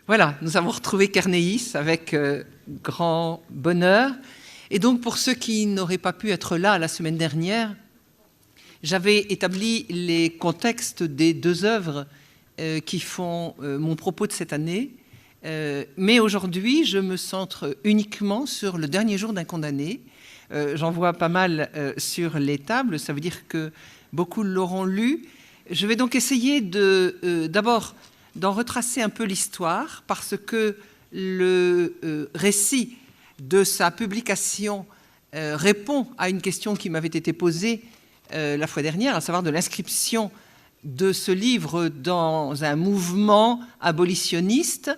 Voilà, nous avons retrouvé Kernéis avec grand bonheur. Et donc, pour ceux qui n'auraient pas pu être là la semaine dernière, j'avais établi les contextes des deux œuvres qui font mon propos de cette année. Mais aujourd'hui, je me centre uniquement sur le dernier jour d'un condamné. J'en vois pas mal sur les tables, ça veut dire que beaucoup l'auront lu. Je vais donc essayer d'abord d'en retracer un peu l'histoire, parce que le récit de sa publication répond à une question qui m'avait été posée la fois dernière, à savoir de l'inscription de ce livre dans un mouvement abolitionniste,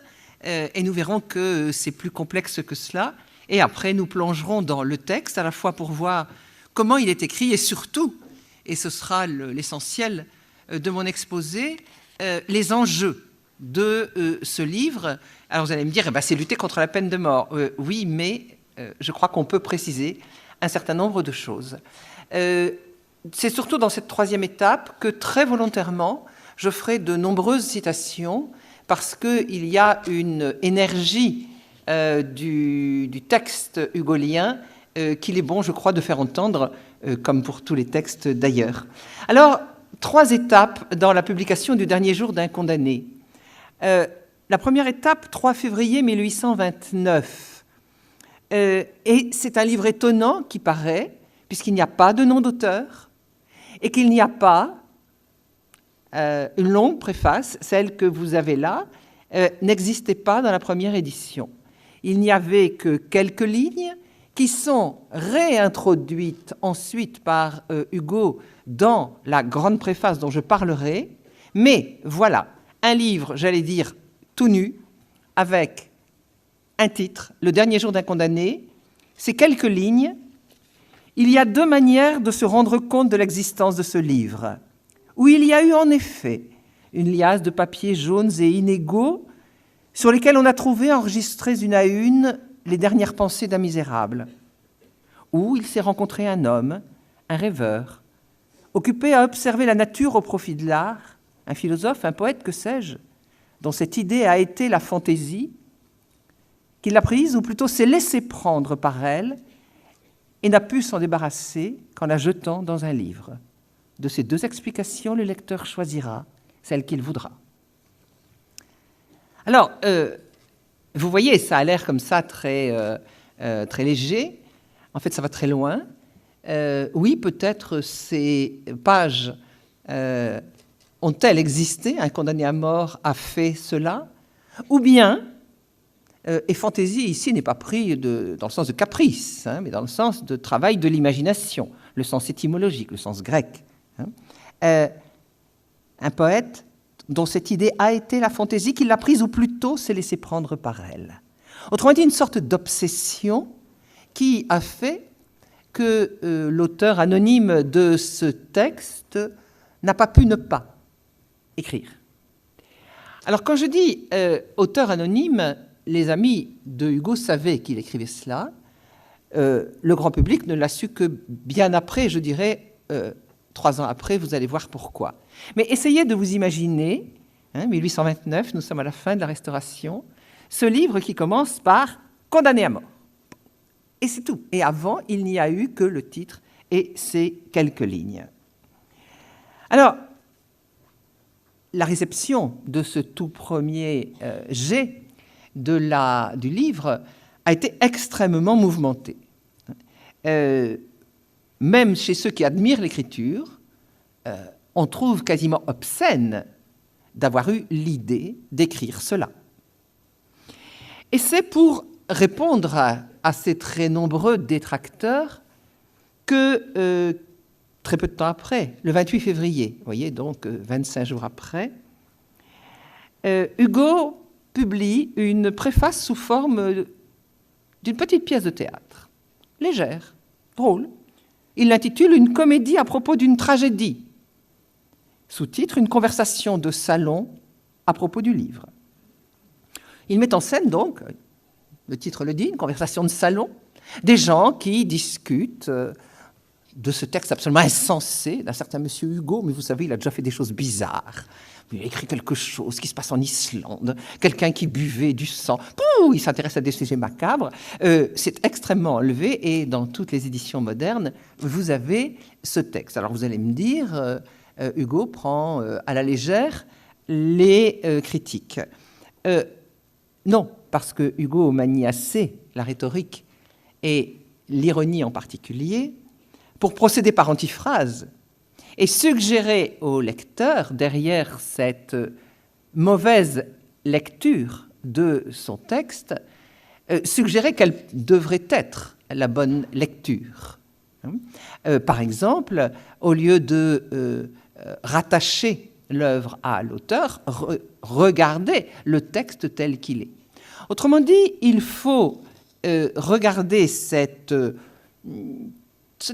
et nous verrons que c'est plus complexe que cela. Et après, nous plongerons dans le texte, à la fois pour voir comment il est écrit, et surtout, et ce sera l'essentiel de mon exposé, les enjeux de ce livre. Alors vous allez me dire, c'est lutter contre la peine de mort. Oui, mais je crois qu'on peut préciser un certain nombre de choses. C'est surtout dans cette troisième étape que très volontairement, je ferai de nombreuses citations, parce qu'il y a une énergie du texte hugolien qu'il est bon, je crois, de faire entendre, comme pour tous les textes d'ailleurs. Alors, 3 étapes dans la publication du dernier jour d'un condamné. La première étape, 3 février 1829. Et c'est un livre étonnant qui paraît, puisqu'il n'y a pas de nom d'auteur, et qu'il n'y a pas une longue préface, celle que vous avez là, n'existait pas dans la première édition. Il n'y avait que quelques lignes qui sont réintroduites ensuite par Hugo dans la grande préface dont je parlerai. Mais voilà, un livre, j'allais dire, tout nu, avec un titre, Le dernier jour d'un condamné. Ces quelques lignes. Il y a 2 manières de se rendre compte de l'existence de ce livre, où il y a eu en effet une liasse de papiers jaunes et inégaux sur lesquels on a trouvé enregistrées une à une les dernières pensées d'un misérable, où il s'est rencontré un homme, un rêveur, occupé à observer la nature au profit de l'art, un philosophe, un poète, que sais-je, dont cette idée a été la fantaisie, qu'il l'a prise, ou plutôt s'est laissé prendre par elle, et n'a pu s'en débarrasser qu'en la jetant dans un livre. De ces 2 explications, le lecteur choisira celle qu'il voudra. Alors, vous voyez, ça a l'air comme ça très léger. En fait, ça va très loin. Oui, peut-être ces pages ont-elles existé, un condamné à mort a fait cela, ou bien, et fantaisie ici n'est pas pris dans le sens de caprice, mais dans le sens de travail de l'imagination, le sens étymologique, le sens grec. Un poète dont cette idée a été la fantaisie, qu'il l'a prise, ou plutôt s'est laissé prendre par elle. Autrement dit, une sorte d'obsession qui a fait que l'auteur anonyme de ce texte n'a pas pu ne pas écrire. Alors, quand je dis auteur anonyme, les amis de Hugo savaient qu'il écrivait cela. Le grand public ne l'a su que bien après, je dirais 3 ans après, vous allez voir pourquoi. Mais essayez de vous imaginer, 1829, nous sommes à la fin de la Restauration, ce livre qui commence par « Condamné à mort ». Et c'est tout. Et avant, il n'y a eu que le titre et ces quelques lignes. Alors, la réception de ce tout premier jet du livre a été extrêmement mouvementée. Même chez ceux qui admirent l'écriture, on trouve quasiment obscène d'avoir eu l'idée d'écrire cela. Et c'est pour répondre à ces très nombreux détracteurs que, très peu de temps après, le 28 février, vous voyez, donc 25 jours après, Hugo publie une préface sous forme d'une petite pièce de théâtre, légère, drôle. Il l'intitule « Une comédie à propos d'une tragédie ». Sous-titre « Une conversation de salon à propos du livre ». Il met en scène donc, le titre le dit, une conversation de salon, des gens qui discutent de ce texte absolument insensé d'un certain monsieur Hugo, mais vous savez, il a déjà fait des choses bizarres. Il a écrit quelque chose qui se passe en Islande, quelqu'un qui buvait du sang. Pouh, il s'intéresse à des sujets macabres. C'est extrêmement élevé, et dans toutes les éditions modernes, vous avez ce texte. Alors vous allez me dire, Hugo prend à la légère les critiques. Non, parce que Hugo manie assez la rhétorique et l'ironie en particulier, pour procéder par antiphrase et suggérer au lecteur, derrière cette mauvaise lecture de son texte, suggérer quelle devrait être la bonne lecture. Par exemple, au lieu de rattacher l'œuvre à l'auteur, regardez le texte tel qu'il est. Autrement dit, il faut regarder ce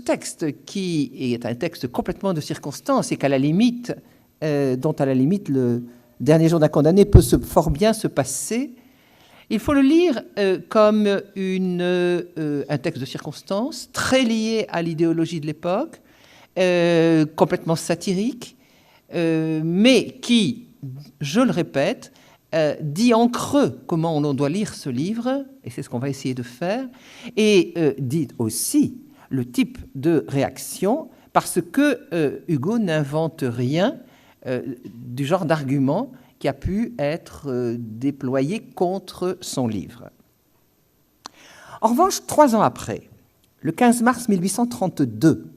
texte qui est un texte complètement de circonstance et qu'à la limite, dont à la limite le dernier jour d'un condamné peut fort bien se passer. Il faut le lire comme un texte de circonstance très lié à l'idéologie de l'époque, complètement satirique, mais qui, je le répète, dit en creux comment on doit lire ce livre, et c'est ce qu'on va essayer de faire, et dit aussi le type de réaction, parce que Hugo n'invente rien du genre d'argument qui a pu être déployé contre son livre. En revanche, 3 ans après, le 15 mars 1832,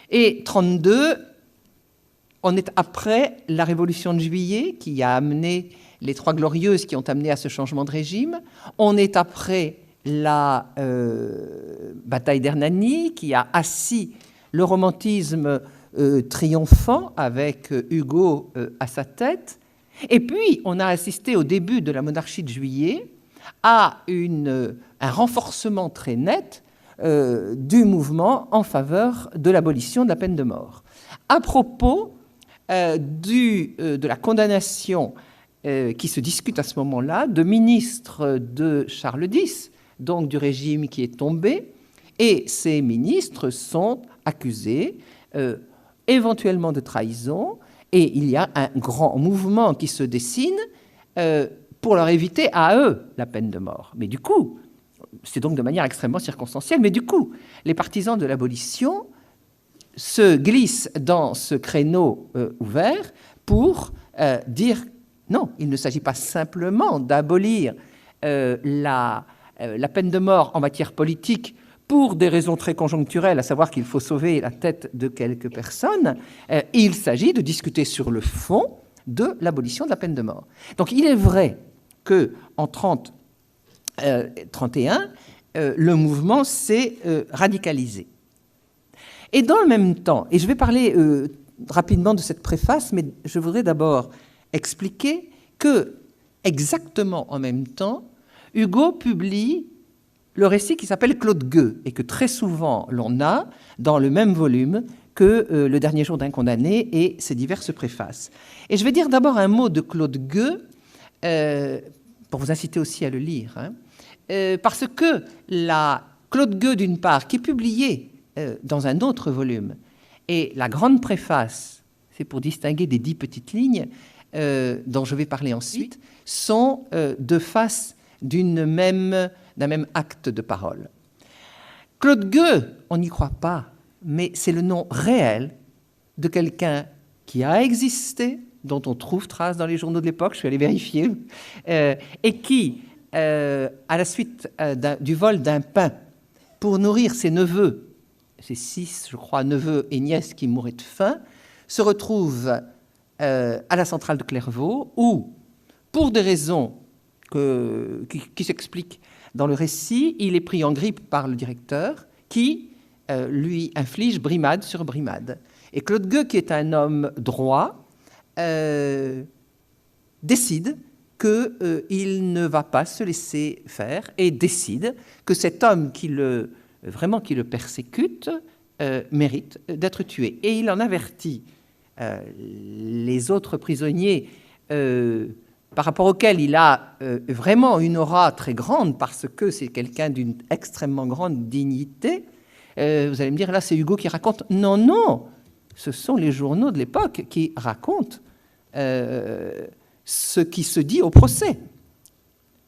et 32, on est après la Révolution de Juillet qui a amené les Trois Glorieuses qui ont amené à ce changement de régime. On est après la bataille d'Hernani qui a assis le romantisme triomphant avec Hugo à sa tête. Et puis, on a assisté au début de la monarchie de Juillet à un renforcement très net du mouvement en faveur de l'abolition de la peine de mort. À propos de la condamnation qui se discute à ce moment-là de ministres de Charles X, donc du régime qui est tombé, et ces ministres sont accusés éventuellement de trahison, et il y a un grand mouvement qui se dessine pour leur éviter à eux la peine de mort. Mais du coup, c'est donc de manière extrêmement circonstancielle, mais du coup, les partisans de l'abolition se glissent dans ce créneau ouvert pour dire non, il ne s'agit pas simplement d'abolir la peine de mort en matière politique pour des raisons très conjoncturelles, à savoir qu'il faut sauver la tête de quelques personnes. Il s'agit de discuter sur le fond de l'abolition de la peine de mort. Donc il est vrai qu'en 31, le mouvement s'est radicalisé. Et dans le même temps, et je vais parler rapidement de cette préface, mais je voudrais d'abord expliquer que, exactement en même temps, Hugo publie le récit qui s'appelle Claude Gueux, et que très souvent l'on a dans le même volume que Le dernier jour d'un condamné et ses diverses préfaces. Et je vais dire d'abord un mot de Claude Gueux, pour vous inciter aussi à le lire, parce que Claude Gueux, d'une part, qui est publié dans un autre volume, et la grande préface, c'est pour distinguer des 10 petites lignes dont je vais parler ensuite, sont deux faces d'un même acte de parole. Claude Gueux, on n'y croit pas, mais c'est le nom réel de quelqu'un qui a existé, dont on trouve trace dans les journaux de l'époque, je suis allé vérifier, et qui, à la suite du vol d'un pain pour nourrir ses neveux, ses 6, je crois, neveux et nièces qui mouraient de faim, se retrouve à la centrale de Clairvaux, où, pour des raisons qui s'expliquent dans le récit, il est pris en grippe par le directeur qui lui inflige brimade sur brimade. Et Claude Gueux, qui est un homme droit, décide qu'il ne va pas se laisser faire et décide que cet homme qui le persécute mérite d'être tué. Et il en avertit les autres prisonniers par rapport auxquels il a vraiment une aura très grande parce que c'est quelqu'un d'une extrêmement grande dignité, Vous allez me dire, là, c'est Hugo qui raconte. Non, non, ce sont les journaux de l'époque qui racontent ce qui se dit au procès.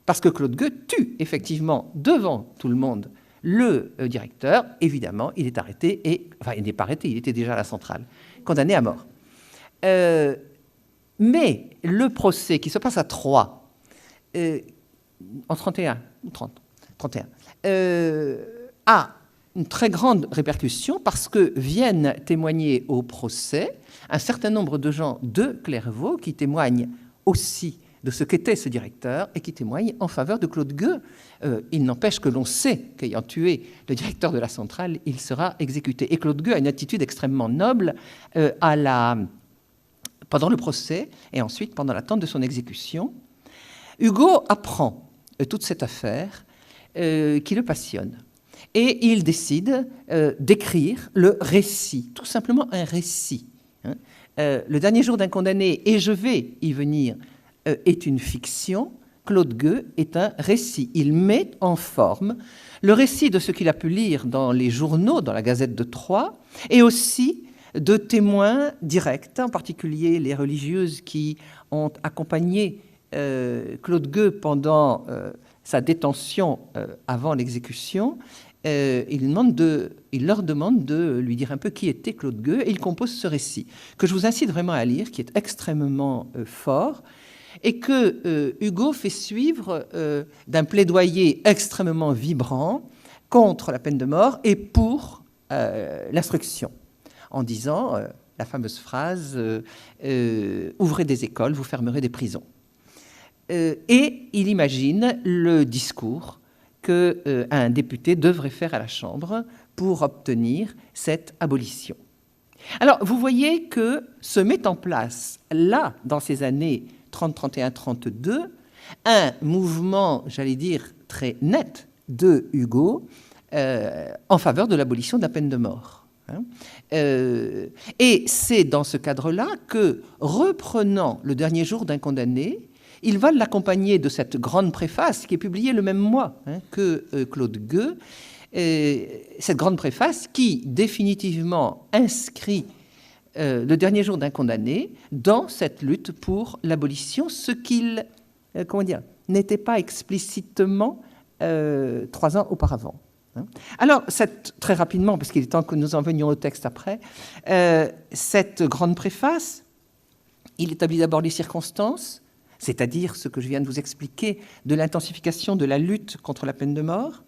Parce que Claude Gueux tue effectivement devant tout le monde le directeur. Évidemment, il est arrêté, enfin, il n'est pas arrêté, il était déjà à la centrale, condamné à mort. Mais le procès qui se passe à Troyes, en 31 ou 31, a une très grande répercussion parce que viennent témoigner au procès un certain nombre de gens de Clairvaux qui témoignent aussi de ce qu'était ce directeur et qui témoignent en faveur de Claude Gueux. Il n'empêche que l'on sait qu'ayant tué le directeur de la centrale, il sera exécuté. Et Claude Gueux a une attitude extrêmement noble pendant le procès et ensuite pendant l'attente de son exécution. Hugo apprend toute cette affaire qui le passionne. Et il décide d'écrire le récit, tout simplement un récit. Le dernier jour d'un condamné, et je vais y venir, est une fiction. Claude Gueux est un récit. Il met en forme le récit de ce qu'il a pu lire dans les journaux, dans la Gazette de Troyes, et aussi de témoins directs, en particulier les religieuses qui ont accompagné Claude Gueux pendant sa détention avant l'exécution. Il leur demande de lui dire un peu qui était Claude Gueux, et il compose ce récit, que je vous incite vraiment à lire, qui est extrêmement fort, et que Hugo fait suivre d'un plaidoyer extrêmement vibrant contre la peine de mort et pour l'instruction, en disant la fameuse phrase « Ouvrez des écoles, vous fermerez des prisons ». Et il imagine le discours qu'un député devrait faire à la Chambre pour obtenir cette abolition. Alors, vous voyez que se met en place, là, dans ces années 30, 31, 32, un mouvement, j'allais dire, très net de Hugo en faveur de l'abolition de la peine de mort. Et c'est dans ce cadre-là que, reprenant le dernier jour d'un condamné, il va l'accompagner de cette grande préface qui est publiée le même mois que Claude Gueux, cette grande préface qui définitivement inscrit le dernier jour d'un condamné dans cette lutte pour l'abolition, ce qu'il n'était pas explicitement 3 ans auparavant. Alors, très rapidement, parce qu'il est temps que nous en venions au texte après, cette grande préface, il établit d'abord les circonstances, c'est-à-dire ce que je viens de vous expliquer de l'intensification de la lutte contre la peine de mort,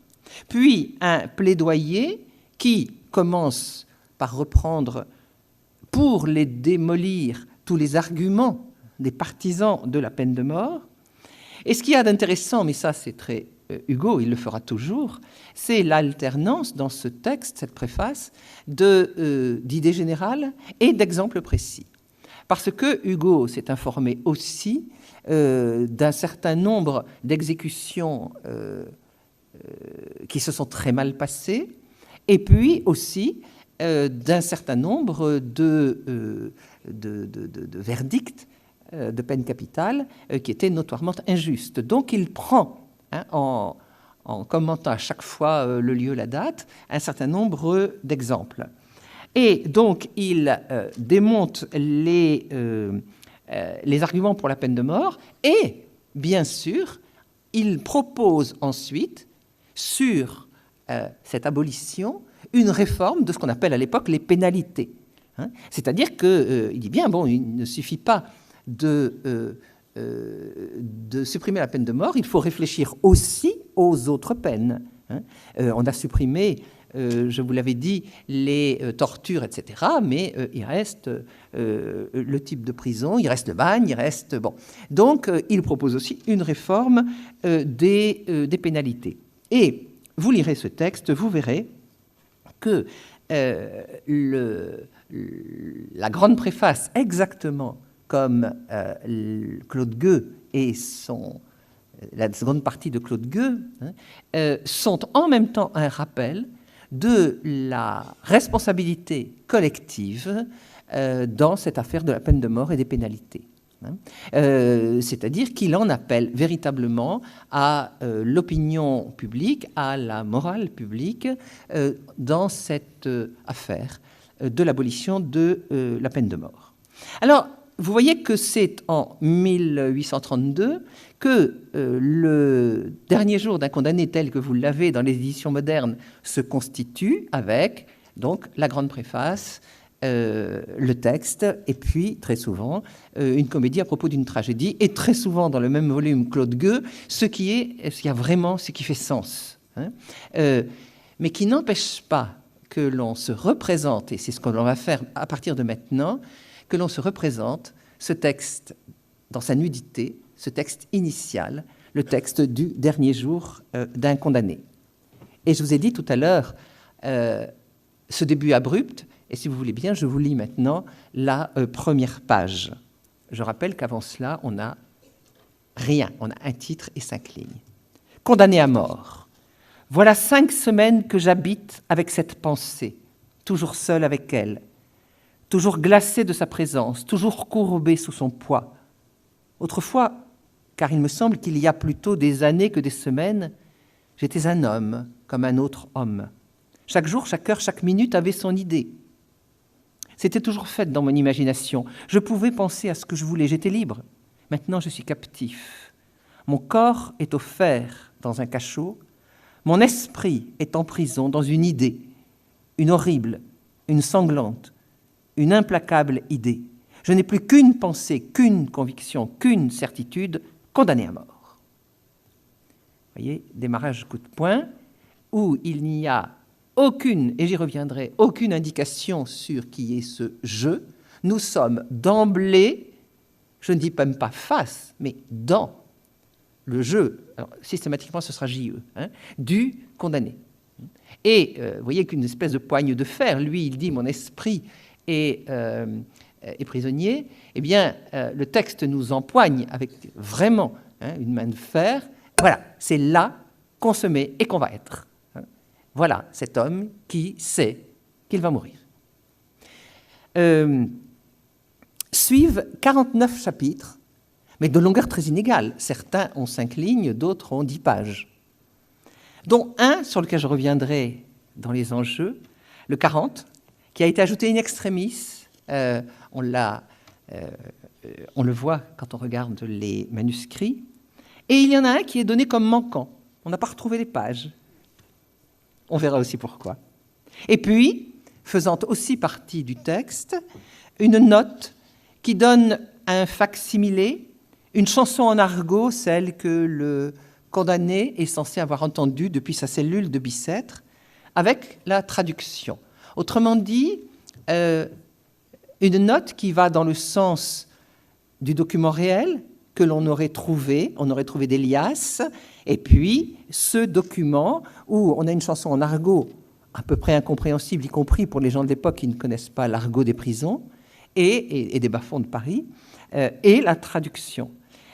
puis un plaidoyer qui commence par reprendre pour les démolir tous les arguments des partisans de la peine de mort. Et ce qu'il y a d'intéressant, mais ça c'est très Hugo, il le fera toujours, c'est l'alternance dans ce texte, cette préface, d'idées générales et d'exemples précis. Parce que Hugo s'est informé aussi d'un certain nombre d'exécutions qui se sont très mal passées, et puis aussi d'un certain nombre de verdicts de peine capitale qui étaient notoirement injustes. Donc il prend, en commentant à chaque fois le lieu, la date, un certain nombre d'exemples. Et donc il démonte les arguments pour la peine de mort et, bien sûr, il propose ensuite, sur cette abolition, une réforme de ce qu'on appelle à l'époque les pénalités. C'est-à-dire qu'il dit bien, bon, il ne suffit pas de supprimer la peine de mort, il faut réfléchir aussi aux autres peines. On a supprimé, je vous l'avais dit, les tortures, etc., mais il reste le type de prison, il reste le bagne, il reste... Bon. Donc, il propose aussi une réforme des pénalités. Et vous lirez ce texte, vous verrez que la grande préface, exactement comme Claude Gueux et la seconde partie de Claude Gueux, sont en même temps un rappel de la responsabilité collective dans cette affaire de la peine de mort et des pénalités. C'est-à-dire qu'il en appelle véritablement à l'opinion publique, à la morale publique dans cette affaire de l'abolition de la peine de mort. Alors, vous voyez que c'est en 1832 que le dernier jour d'un condamné tel que vous l'avez dans les éditions modernes se constitue avec donc la grande préface, le texte, et puis très souvent une comédie à propos d'une tragédie, et très souvent dans le même volume Claude Gueux, ce qui fait sens, mais qui n'empêche pas que l'on se représente, et c'est ce que l'on va faire à partir de maintenant, que l'on se représente ce texte dans sa nudité, ce texte initial, le texte du dernier jour d'un condamné. Et je vous ai dit tout à l'heure ce début abrupt, et si vous voulez bien, je vous lis maintenant la première page. Je rappelle qu'avant cela, on n'a rien, on a un titre et 5 lignes. Condamné à mort. Voilà 5 semaines que j'habite avec cette pensée, toujours seul avec elle, toujours glacé de sa présence, toujours courbé sous son poids. Autrefois, car il me semble qu'il y a plutôt des années que des semaines, j'étais un homme comme un autre homme. Chaque jour, chaque heure, chaque minute avait son idée. C'était toujours fait dans mon imagination. Je pouvais penser à ce que je voulais, j'étais libre. Maintenant, je suis captif. Mon corps est offert dans un cachot. Mon esprit est en prison dans une idée, une horrible, une sanglante, une implacable idée. Je n'ai plus qu'une pensée, qu'une conviction, qu'une certitude, condamnée à mort. Vous voyez, démarrage coup de poing, où il n'y a aucune, et j'y reviendrai, aucune indication sur qui est ce « je ». Nous sommes d'emblée, je ne dis même pas face, mais dans le jeu, alors systématiquement ce sera JE, du condamné. Et vous voyez qu'une espèce de poigne de fer, lui il dit « mon esprit est prisonnier », eh bien le texte nous empoigne avec vraiment une main de fer. Voilà, c'est là qu'on se met et qu'on va être. Voilà cet homme qui sait qu'il va mourir. Suivent 49 chapitres, mais de longueur très inégale. Certains ont 5 lignes, d'autres ont 10 pages. Dont un sur lequel je reviendrai dans les enjeux, le 40, qui a été ajouté in extremis. On le voit quand on regarde les manuscrits. Et il y en a un qui est donné comme manquant. On n'a pas retrouvé les pages. On verra aussi pourquoi. Et puis, faisant aussi partie du texte, une note qui donne un fac-similé, une chanson en argot, celle que le condamné est censé avoir entendue depuis sa cellule de Bicêtre, avec la traduction. Autrement dit, une note qui va dans le sens du document réel que l'on aurait trouvé, on aurait trouvé des liasses, et puis ce document où on a une chanson en argot à peu près incompréhensible, y compris pour les gens de l'époque qui ne connaissent pas l'argot des prisons et des bas-fonds de Paris, et la traduction.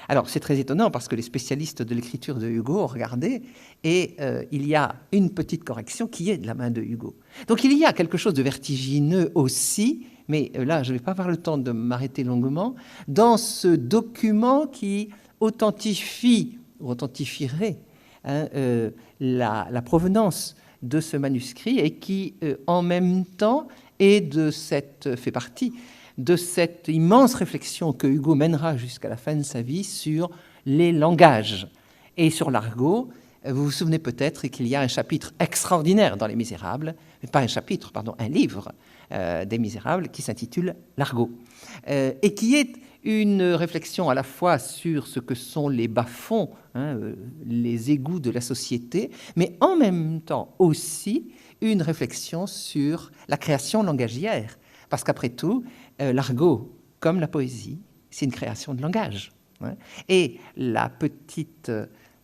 Alors c'est très étonnant parce que les spécialistes de l'écriture de Hugo ont regardé et il y a une petite correction qui est de la main de Hugo. Donc il y a quelque chose de vertigineux aussi, mais là je ne vais pas avoir le temps de m'arrêter longuement, dans ce document qui authentifie ou authentifieraient la provenance de ce manuscrit et qui, en même temps, fait partie de cette immense réflexion que Hugo mènera jusqu'à la fin de sa vie sur les langages et sur l'argot. Vous vous souvenez peut-être qu'il y a un chapitre extraordinaire dans Les Misérables, pas un chapitre, pardon, un livre des Misérables qui s'intitule « L'argot » et qui est une réflexion à la fois sur ce que sont les bas-fonds, les égouts de la société, mais en même temps aussi une réflexion sur la création langagière. Parce qu'après tout, l'argot, comme la poésie, c'est une création de langage. Et la petite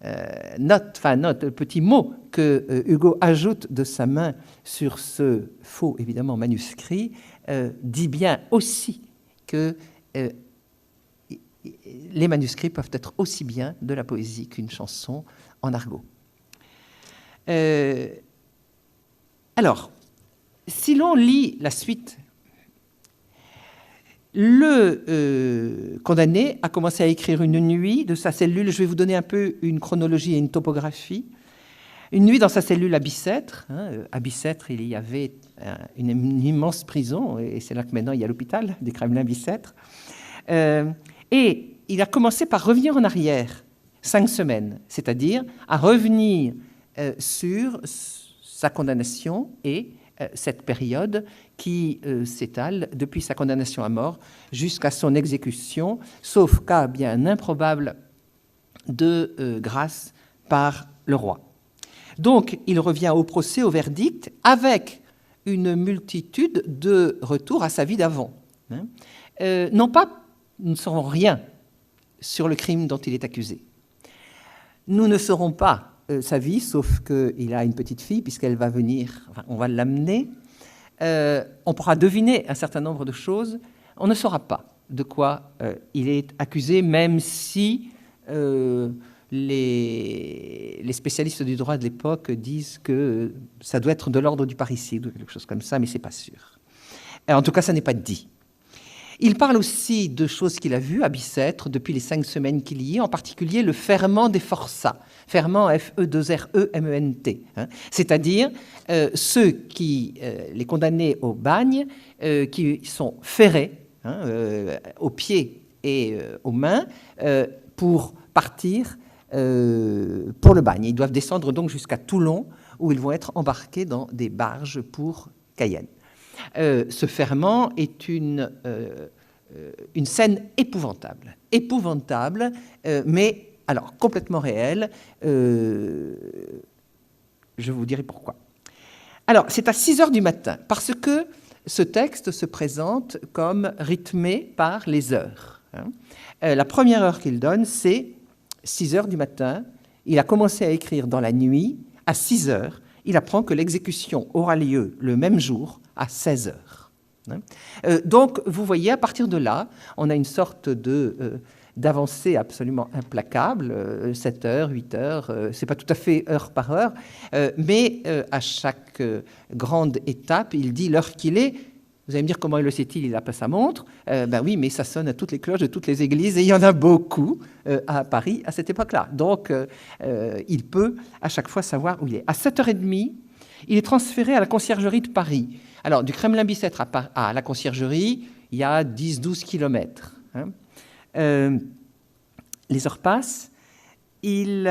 le petit mot que Hugo ajoute de sa main sur ce faux, évidemment, manuscrit, dit bien aussi que les manuscrits peuvent être aussi bien de la poésie qu'une chanson en argot. Alors, si l'on lit la suite, Le condamné a commencé à écrire une nuit de sa cellule. Je vais vous donner un peu une chronologie et une topographie. Une nuit dans sa cellule à Bicêtre. À Bicêtre, il y avait une immense prison, et c'est là que maintenant il y a l'hôpital des Kremlin-Bicêtre. Et il a commencé par revenir en arrière, 5 semaines, c'est-à-dire à revenir sur sa condamnation et cette période qui s'étale depuis sa condamnation à mort jusqu'à son exécution, sauf cas bien improbable de grâce par le roi. Donc, il revient au procès, au verdict, avec une multitude de retours à sa vie d'avant. Non pas, nous ne saurons rien sur le crime dont il est accusé. Nous ne saurons pas sa vie, sauf qu'il a une petite fille, puisqu'elle va venir, enfin, on va l'amener. On pourra deviner un certain nombre de choses. On ne saura pas de quoi il est accusé, même si les spécialistes du droit de l'époque disent que ça doit être de l'ordre du parricide ou quelque chose comme ça, mais ce n'est pas sûr. En tout cas, ça n'est pas dit. Il parle aussi de choses qu'il a vues à Bicêtre depuis les 5 semaines qu'il y est, en particulier le ferment des forçats, ferment F-E-2-R-E-M-E-N-T, c'est-à-dire ceux qui, les condamnés au bagne, qui sont ferrés aux pieds et aux mains pour partir pour le bagne. Ils doivent descendre donc jusqu'à Toulon, où ils vont être embarqués dans des barges pour Cayenne. Ce ferment est une scène épouvantable, mais alors complètement réelle. Je vous dirai pourquoi. Alors, c'est à 6 heures du matin, parce que ce texte se présente comme rythmé par les heures. La première heure qu'il donne, c'est 6 heures du matin. Il a commencé à écrire dans la nuit. À 6 heures, il apprend que l'exécution aura lieu le même jour, à 16 heures. Donc, vous voyez, à partir de là, on a une sorte d'avancée absolument implacable, 7 heures, 8 heures, c'est pas tout à fait heure par heure, mais à chaque grande étape, il dit l'heure qu'il est. Vous allez me dire, comment le sait-il? Il n'a pas sa montre. Ben oui, mais ça sonne à toutes les cloches de toutes les églises, et il y en a beaucoup à Paris à cette époque-là. Donc, il peut à chaque fois savoir où il est. À 7h30, il est transféré à la conciergerie de Paris. Alors, du Kremlin-Bicêtre à la conciergerie, il y a 10-12 kilomètres. Les heures passent. Il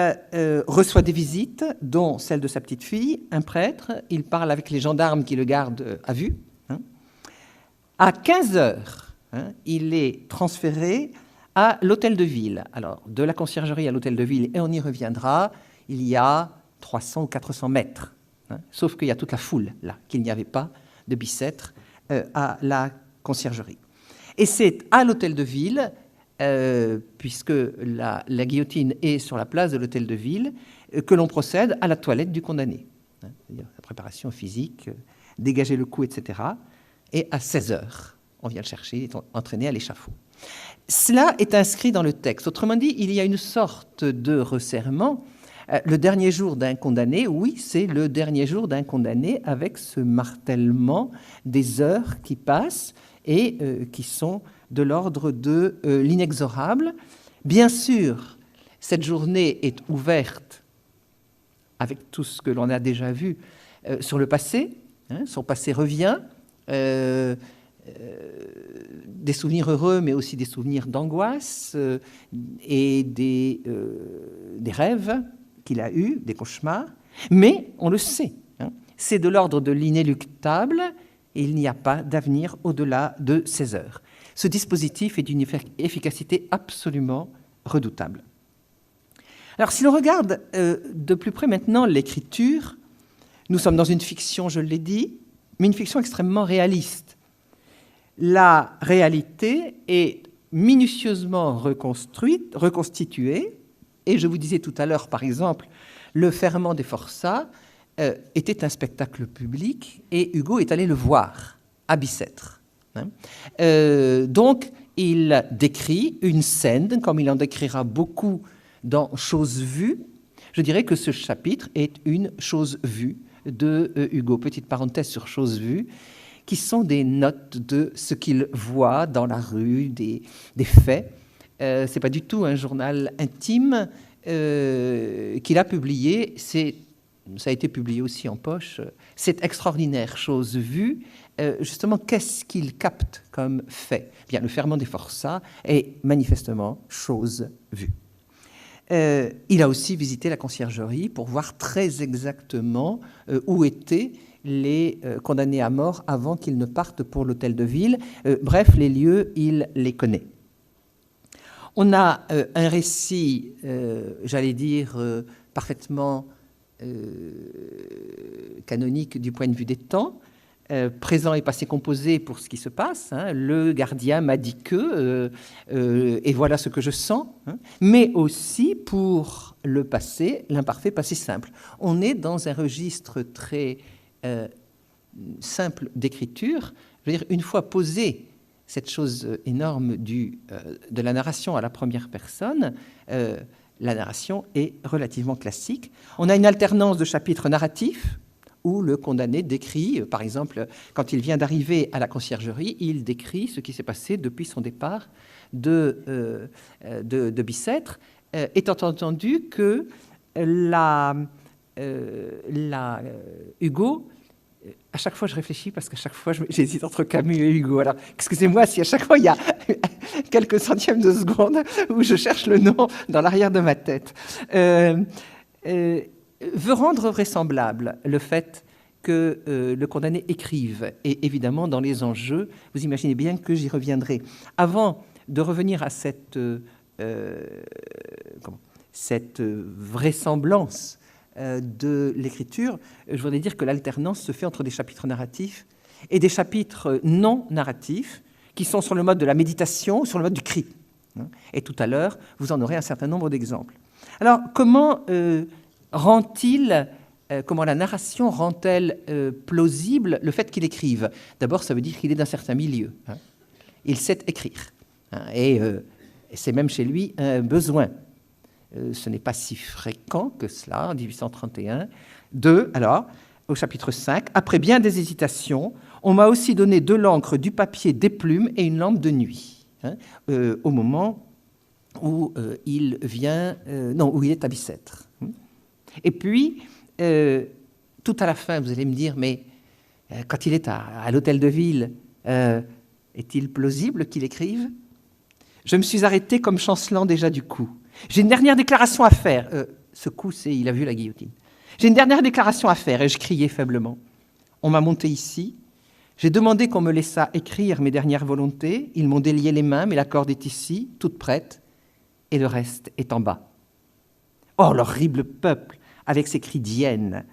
reçoit des visites, dont celle de sa petite fille, un prêtre. Il parle avec les gendarmes qui le gardent à vue. À 15 heures, il est transféré à l'hôtel de ville. Alors, de la conciergerie à l'hôtel de ville, et on y reviendra, il y a 300 ou 400 mètres. Sauf qu'il y a toute la foule, là, qu'il n'y avait pas de Bicêtre à la conciergerie. Et c'est à l'hôtel de ville, puisque la guillotine est sur la place de l'hôtel de ville, que l'on procède à la toilette du condamné. C'est-à-dire la préparation physique, dégager le cou, etc. Et à 16 heures, on vient le chercher, il est entraîné à l'échafaud. Cela est inscrit dans le texte. Autrement dit, il y a une sorte de resserrement. Le dernier jour d'un condamné, oui, c'est le dernier jour d'un condamné avec ce martèlement des heures qui passent et qui sont de l'ordre de l'inexorable. Bien sûr, cette journée est ouverte avec tout ce que l'on a déjà vu sur le passé. Son passé revient. Des souvenirs heureux, mais aussi des souvenirs d'angoisse et des rêves qu'il a eus, des cauchemars. Mais on le sait, c'est de l'ordre de l'inéluctable et il n'y a pas d'avenir au-delà de 16 heures. Ce dispositif est d'une efficacité absolument redoutable. Alors, si l'on regarde de plus près maintenant l'écriture, nous sommes dans une fiction, je l'ai dit, mais une fiction extrêmement réaliste. La réalité est minutieusement reconstituée, et je vous disais tout à l'heure, par exemple, le ferment des forçats était un spectacle public, et Hugo est allé le voir à Bicêtre. Donc, il décrit une scène, comme il en décrira beaucoup dans Choses vues. Je dirais que ce chapitre est une chose vue de Hugo. Petite parenthèse sur Choses vues, qui sont des notes de ce qu'il voit dans la rue, des faits. Ce n'est pas du tout un journal intime qu'il a publié. Ça a été publié aussi en poche. Cette extraordinaire chose vue, justement, qu'est-ce qu'il capte comme fait? Bien, le ferment des forçats est manifestement chose vue. Il a aussi visité la conciergerie pour voir très exactement où étaient les condamnés à mort avant qu'ils ne partent pour l'hôtel de ville. Bref, les lieux, il les connaît. On a un récit, j'allais dire, parfaitement canonique du point de vue des temps, présent et passé composé pour ce qui se passe. Le gardien m'a dit que, et voilà ce que je sens, mais aussi pour le passé, l'imparfait passé simple. On est dans un registre très simple d'écriture. Je veux dire, une fois posée cette chose énorme de la narration à la première personne, la narration est relativement classique. On a une alternance de chapitres narratifs où le condamné décrit, par exemple, quand il vient d'arriver à la conciergerie, il décrit ce qui s'est passé depuis son départ de Bicêtre, étant entendu que Hugo, à chaque fois je réfléchis parce qu'à chaque fois j'hésite entre Camus et Hugo. Alors, excusez-moi si à chaque fois il y a quelques centièmes de seconde où je cherche le nom dans l'arrière de ma tête. Veut rendre vraisemblable le fait que le condamné écrive. Et évidemment, dans les enjeux, vous imaginez bien que j'y reviendrai. Avant de revenir à cette vraisemblance de l'écriture, je voudrais dire que l'alternance se fait entre des chapitres narratifs et des chapitres non narratifs qui sont sur le mode de la méditation, sur le mode du cri. Et tout à l'heure, vous en aurez un certain nombre d'exemples. Alors, comment comment la narration rend-elle plausible le fait qu'il écrive? D'abord, ça veut dire qu'il est d'un certain milieu. Il sait écrire. Et c'est même chez lui un besoin. Ce n'est pas si fréquent que cela, en 1831. Alors, au chapitre 5, après bien des hésitations, on m'a aussi donné de l'encre, du papier, des plumes et une lampe de nuit, au moment où il est à Bicêtre. Et puis, tout à la fin, vous allez me dire, mais quand il est à l'hôtel de ville, est-il plausible qu'il écrive? Je me suis arrêté comme chancelant déjà du coup. J'ai une dernière déclaration à faire. Ce coup, il a vu la guillotine. J'ai une dernière déclaration à faire, et je criais faiblement. On m'a monté ici. J'ai demandé qu'on me laissât écrire mes dernières volontés. Ils m'ont délié les mains, mais la corde est ici, toute prête, et le reste est en bas. Oh, l'horrible peuple, avec ses cris d'hyène.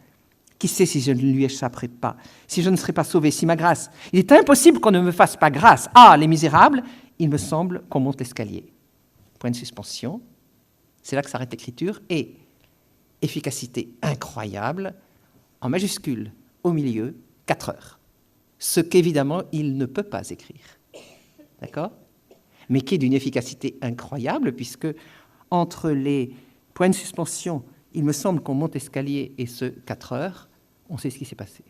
Qui sait si je ne lui échapperai pas, si je ne serai pas sauvé, si ma grâce... Il est impossible qu'on ne me fasse pas grâce. Ah, les misérables, il me semble qu'on monte l'escalier. Point de suspension. C'est là que s'arrête l'écriture. Et efficacité incroyable, en majuscule, au milieu, 4 heures. Ce qu'évidemment, il ne peut pas écrire. D'accord? Mais qui est d'une efficacité incroyable, puisque entre les points de suspension, il me semble qu'on monte l'escalier et ce 4 heures, on sait ce qui s'est passé.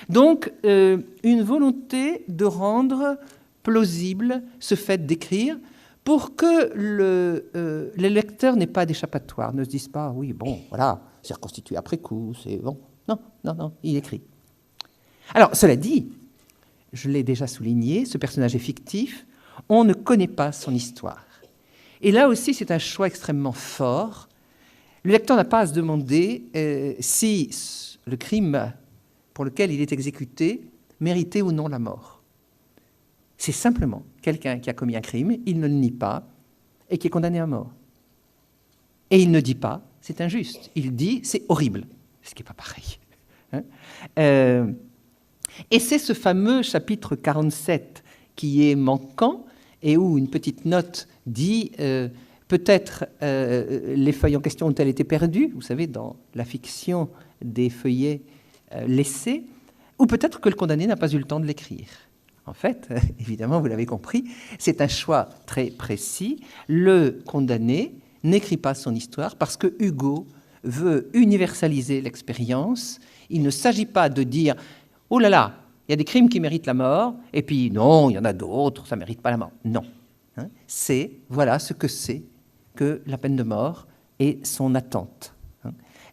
Donc, une volonté de rendre plausible ce fait d'écrire pour que le lecteur n'ait pas d'échappatoire, ne se dise pas, oui, bon, voilà, c'est reconstitué après coup, c'est bon. Non, il écrit. Alors, cela dit, je l'ai déjà souligné, ce personnage est fictif, on ne connaît pas son histoire. Et là aussi, c'est un choix extrêmement fort. Le lecteur n'a pas à se demander si le crime pour lequel il est exécuté méritait ou non la mort. C'est simplement quelqu'un qui a commis un crime, il ne le nie pas, et qui est condamné à mort. Et il ne dit pas, c'est injuste. Il dit, c'est horrible, ce qui n'est pas pareil. Et c'est ce fameux chapitre 47 qui est manquant, et où une petite note dit... peut-être les feuilles en question ont-elles été perdues, vous savez, dans la fiction des feuillets laissés, ou peut-être que le condamné n'a pas eu le temps de l'écrire. En fait, évidemment, vous l'avez compris, c'est un choix très précis. Le condamné n'écrit pas son histoire parce que Hugo veut universaliser l'expérience. Il ne s'agit pas de dire « Oh là là, Il y a des crimes qui méritent la mort, et puis non, il y en a d'autres, ça ne mérite pas la mort. Non. Voilà ce que c'est que la peine de mort et son attente.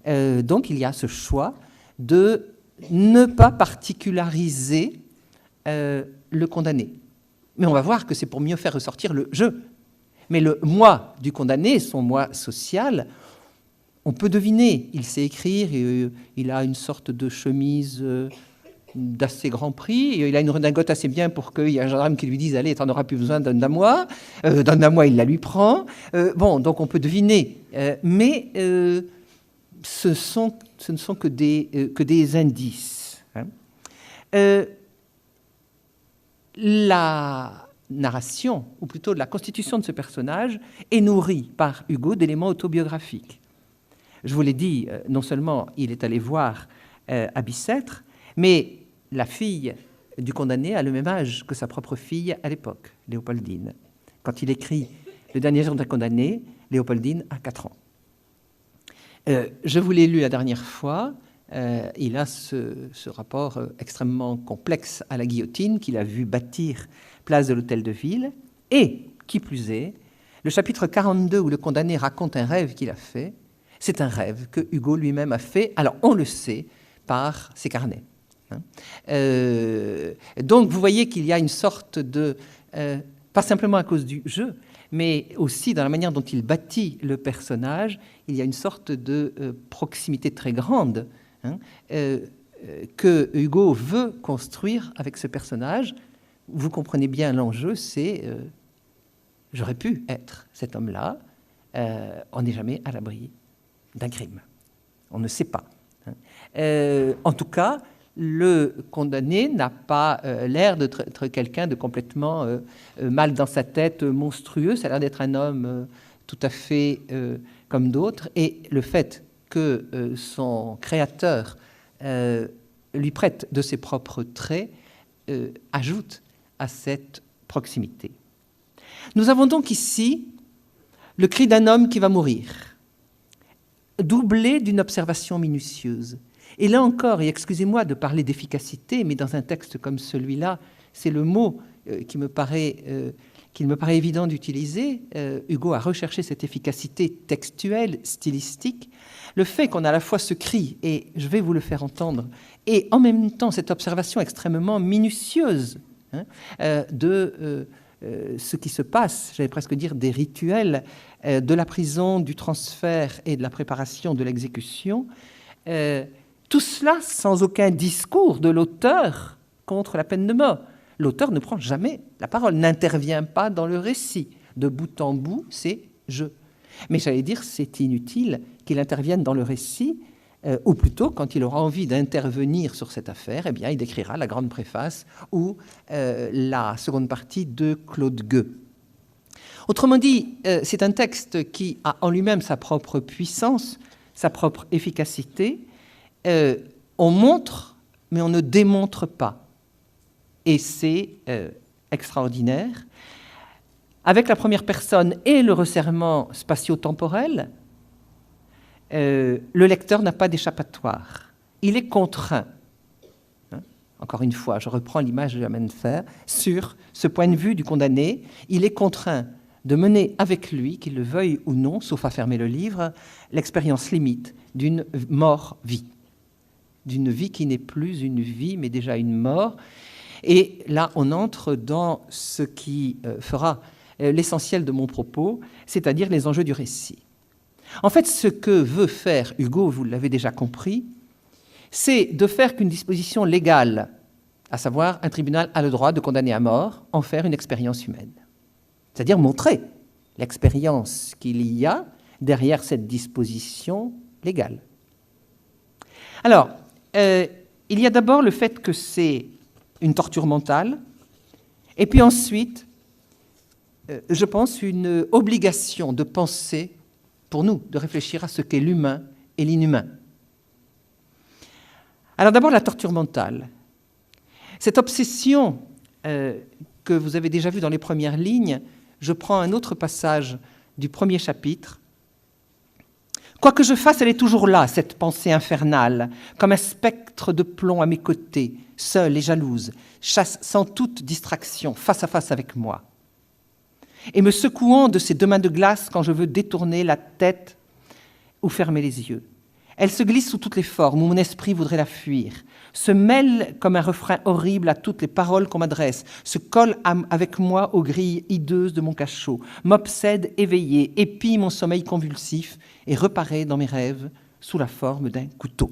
Donc il y a ce choix de ne pas particulariser le condamné. Mais on va voir que c'est pour mieux faire ressortir le je. Mais le moi du condamné, son moi social, on peut deviner. Il sait écrire, il a une sorte de chemise d'assez grand prix, il a une redingote assez bien pour qu'il y ait un gendarme qui lui dise « Allez, t'en auras plus besoin, donne à moi ». Donne à moi, il la lui prend. Bon, donc on peut deviner. Mais ce ne sont que des indices. La narration, ou plutôt la constitution de ce personnage, est nourrie par Hugo d'éléments autobiographiques. Je vous l'ai dit, non seulement il est allé voir à Bicêtre, mais la fille du condamné a le même âge que sa propre fille à l'époque, Léopoldine. Quand il écrit « Le dernier jour d'un condamné », Léopoldine a 4 ans. Je vous l'ai lu la dernière fois. Il a ce rapport extrêmement complexe à la guillotine qu'il a vu bâtir place de l'Hôtel de Ville. Et, qui plus est, le chapitre 42 où le condamné raconte un rêve qu'il a fait, c'est un rêve que Hugo lui-même a fait, alors on le sait, par ses carnets. Donc vous voyez qu'il y a une sorte de, pas simplement à cause du jeu, mais aussi dans la manière dont il bâtit le personnage, il y a une sorte de proximité très grande que Hugo veut construire avec ce personnage. Vous comprenez bien l'enjeu, c'est j'aurais pu être cet homme-là, on n'est jamais à l'abri d'un crime. On ne sait pas. En tout cas, le condamné n'a pas l'air d'être quelqu'un de complètement mal dans sa tête, monstrueux. Ça a l'air d'être un homme tout à fait comme d'autres. Et le fait que son créateur lui prête de ses propres traits ajoute à cette proximité. Nous avons donc ici le cri d'un homme qui va mourir, doublé d'une observation minutieuse. Et là encore, et excusez-moi de parler d'efficacité, mais dans un texte comme celui-là, c'est le mot qu'il me paraît évident d'utiliser. Hugo a recherché cette efficacité textuelle, stylistique. Le fait qu'on a à la fois ce cri, et je vais vous le faire entendre, et en même temps cette observation extrêmement minutieuse de ce qui se passe, j'allais presque dire des rituels de la prison, du transfert et de la préparation de l'exécution, tout cela sans aucun discours de l'auteur contre la peine de mort. L'auteur ne prend jamais la parole, n'intervient pas dans le récit. De bout en bout, c'est « je ». Mais j'allais dire, c'est inutile qu'il intervienne dans le récit, ou plutôt, quand il aura envie d'intervenir sur cette affaire, eh bien, il écrira la grande préface ou la seconde partie de Claude Gueux. Autrement dit, c'est un texte qui a en lui-même sa propre puissance, sa propre efficacité. On montre, mais on ne démontre pas. Et c'est extraordinaire. Avec la première personne et le resserrement spatio-temporel, le lecteur n'a pas d'échappatoire. Il est contraint. Encore une fois, je reprends l'image que j'amène de faire. Sur ce point de vue du condamné, il est contraint de mener avec lui, qu'il le veuille ou non, sauf à fermer le livre, l'expérience limite d'une mort-vie. D'une vie qui n'est plus une vie, mais déjà une mort. Et là, on entre dans ce qui fera l'essentiel de mon propos, c'est-à-dire les enjeux du récit. En fait, ce que veut faire Hugo, vous l'avez déjà compris, c'est de faire qu'une disposition légale, à savoir un tribunal a le droit de condamner à mort, en faire une expérience humaine. C'est-à-dire montrer l'expérience qu'il y a derrière cette disposition légale. Alors, il y a d'abord le fait que c'est une torture mentale, et puis ensuite, je pense, une obligation de penser, pour nous, de réfléchir à ce qu'est l'humain et l'inhumain. Alors d'abord, la torture mentale. Cette obsession que vous avez déjà vue dans les premières lignes, je prends un autre passage du premier chapitre Quoi que je fasse, elle est toujours là, cette pensée infernale, comme un spectre de plomb à mes côtés, seule et jalouse, sans toute distraction, face à face avec moi, et me secouant de ses deux mains de glace quand je veux détourner la tête ou fermer les yeux. Elle se glisse sous toutes les formes où mon esprit voudrait la fuir, se mêle comme un refrain horrible à toutes les paroles qu'on m'adresse, se colle avec moi aux grilles hideuses de mon cachot, m'obsède éveillé, épie mon sommeil convulsif et reparaît dans mes rêves sous la forme d'un couteau.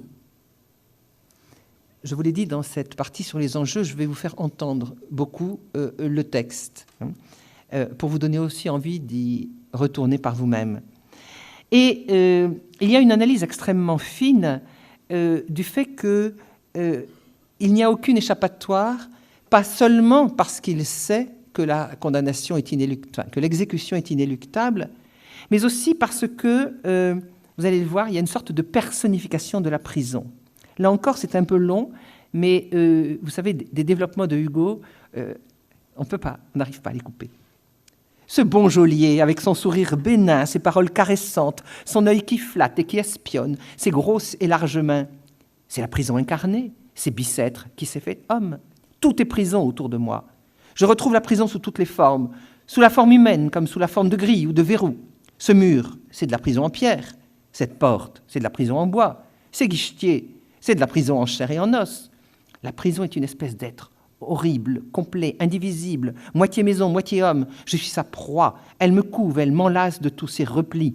Je vous l'ai dit, dans cette partie sur les enjeux, je vais vous faire entendre beaucoup le texte, pour vous donner aussi envie d'y retourner par vous-même. Et il y a une analyse extrêmement fine du fait que il n'y a aucune échappatoire, pas seulement parce qu'il sait que la condamnation est inéluctable, que l'exécution est inéluctable, mais aussi parce que, vous allez le voir, il y a une sorte de personnification de la prison. Là encore, c'est un peu long, mais vous savez, des développements de Hugo, on n'arrive pas à les couper. Ce bon geôlier, avec son sourire bénin, ses paroles caressantes, son œil qui flatte et qui espionne, ses grosses et larges mains, c'est la prison incarnée, c'est Bicêtre qui s'est fait homme. Tout est prison autour de moi. Je retrouve la prison sous toutes les formes, sous la forme humaine comme sous la forme de grille ou de verrou. Ce mur, c'est de la prison en pierre. Cette porte, c'est de la prison en bois. Ces guichetiers, c'est de la prison en chair et en os. La prison est une espèce d'être horrible, complet, indivisible, moitié maison, moitié homme. Je suis sa proie. Elle me couve, elle m'enlace de tous ses replis.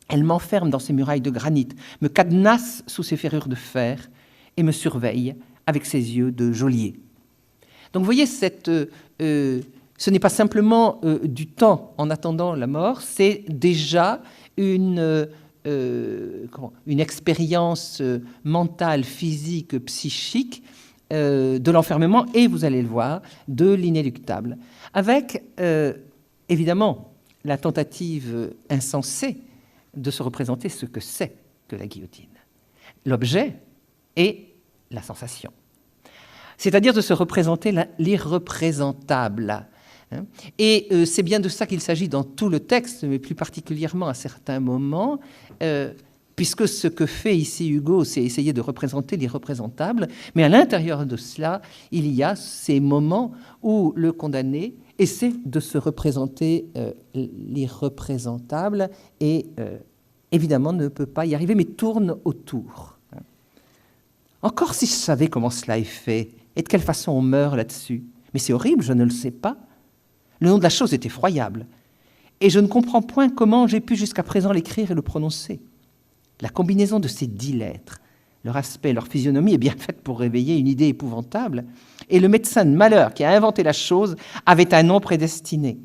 Elle m'enferme dans ses murailles de granit, me cadenasse sous ses ferrures de fer et me surveille avec ses yeux de geôlier. Donc vous voyez, ce n'est pas simplement du temps en attendant la mort, c'est déjà une expérience mentale, physique, psychique de l'enfermement et, vous allez le voir, de l'inéluctable. Avec, évidemment, la tentative insensée de se représenter ce que c'est que la guillotine. L'objet et la sensation. C'est-à-dire de se représenter l'irreprésentable. Et c'est bien de ça qu'il s'agit dans tout le texte, mais plus particulièrement à certains moments, puisque ce que fait ici Hugo, c'est essayer de représenter l'irreprésentable, mais à l'intérieur de cela, il y a ces moments où le condamné essaie de se représenter l'irreprésentable et évidemment ne peut pas y arriver, mais tourne autour. Encore si je savais comment cela est fait et de quelle façon on meurt là-dessus. Mais c'est horrible, je ne le sais pas. Le nom de la chose est effroyable. Et je ne comprends point comment j'ai pu jusqu'à présent l'écrire et le prononcer. La combinaison de ces 10 lettres, leur aspect, leur physionomie est bien faite pour réveiller une idée épouvantable. Et le médecin de malheur qui a inventé la chose avait un nom prédestiné.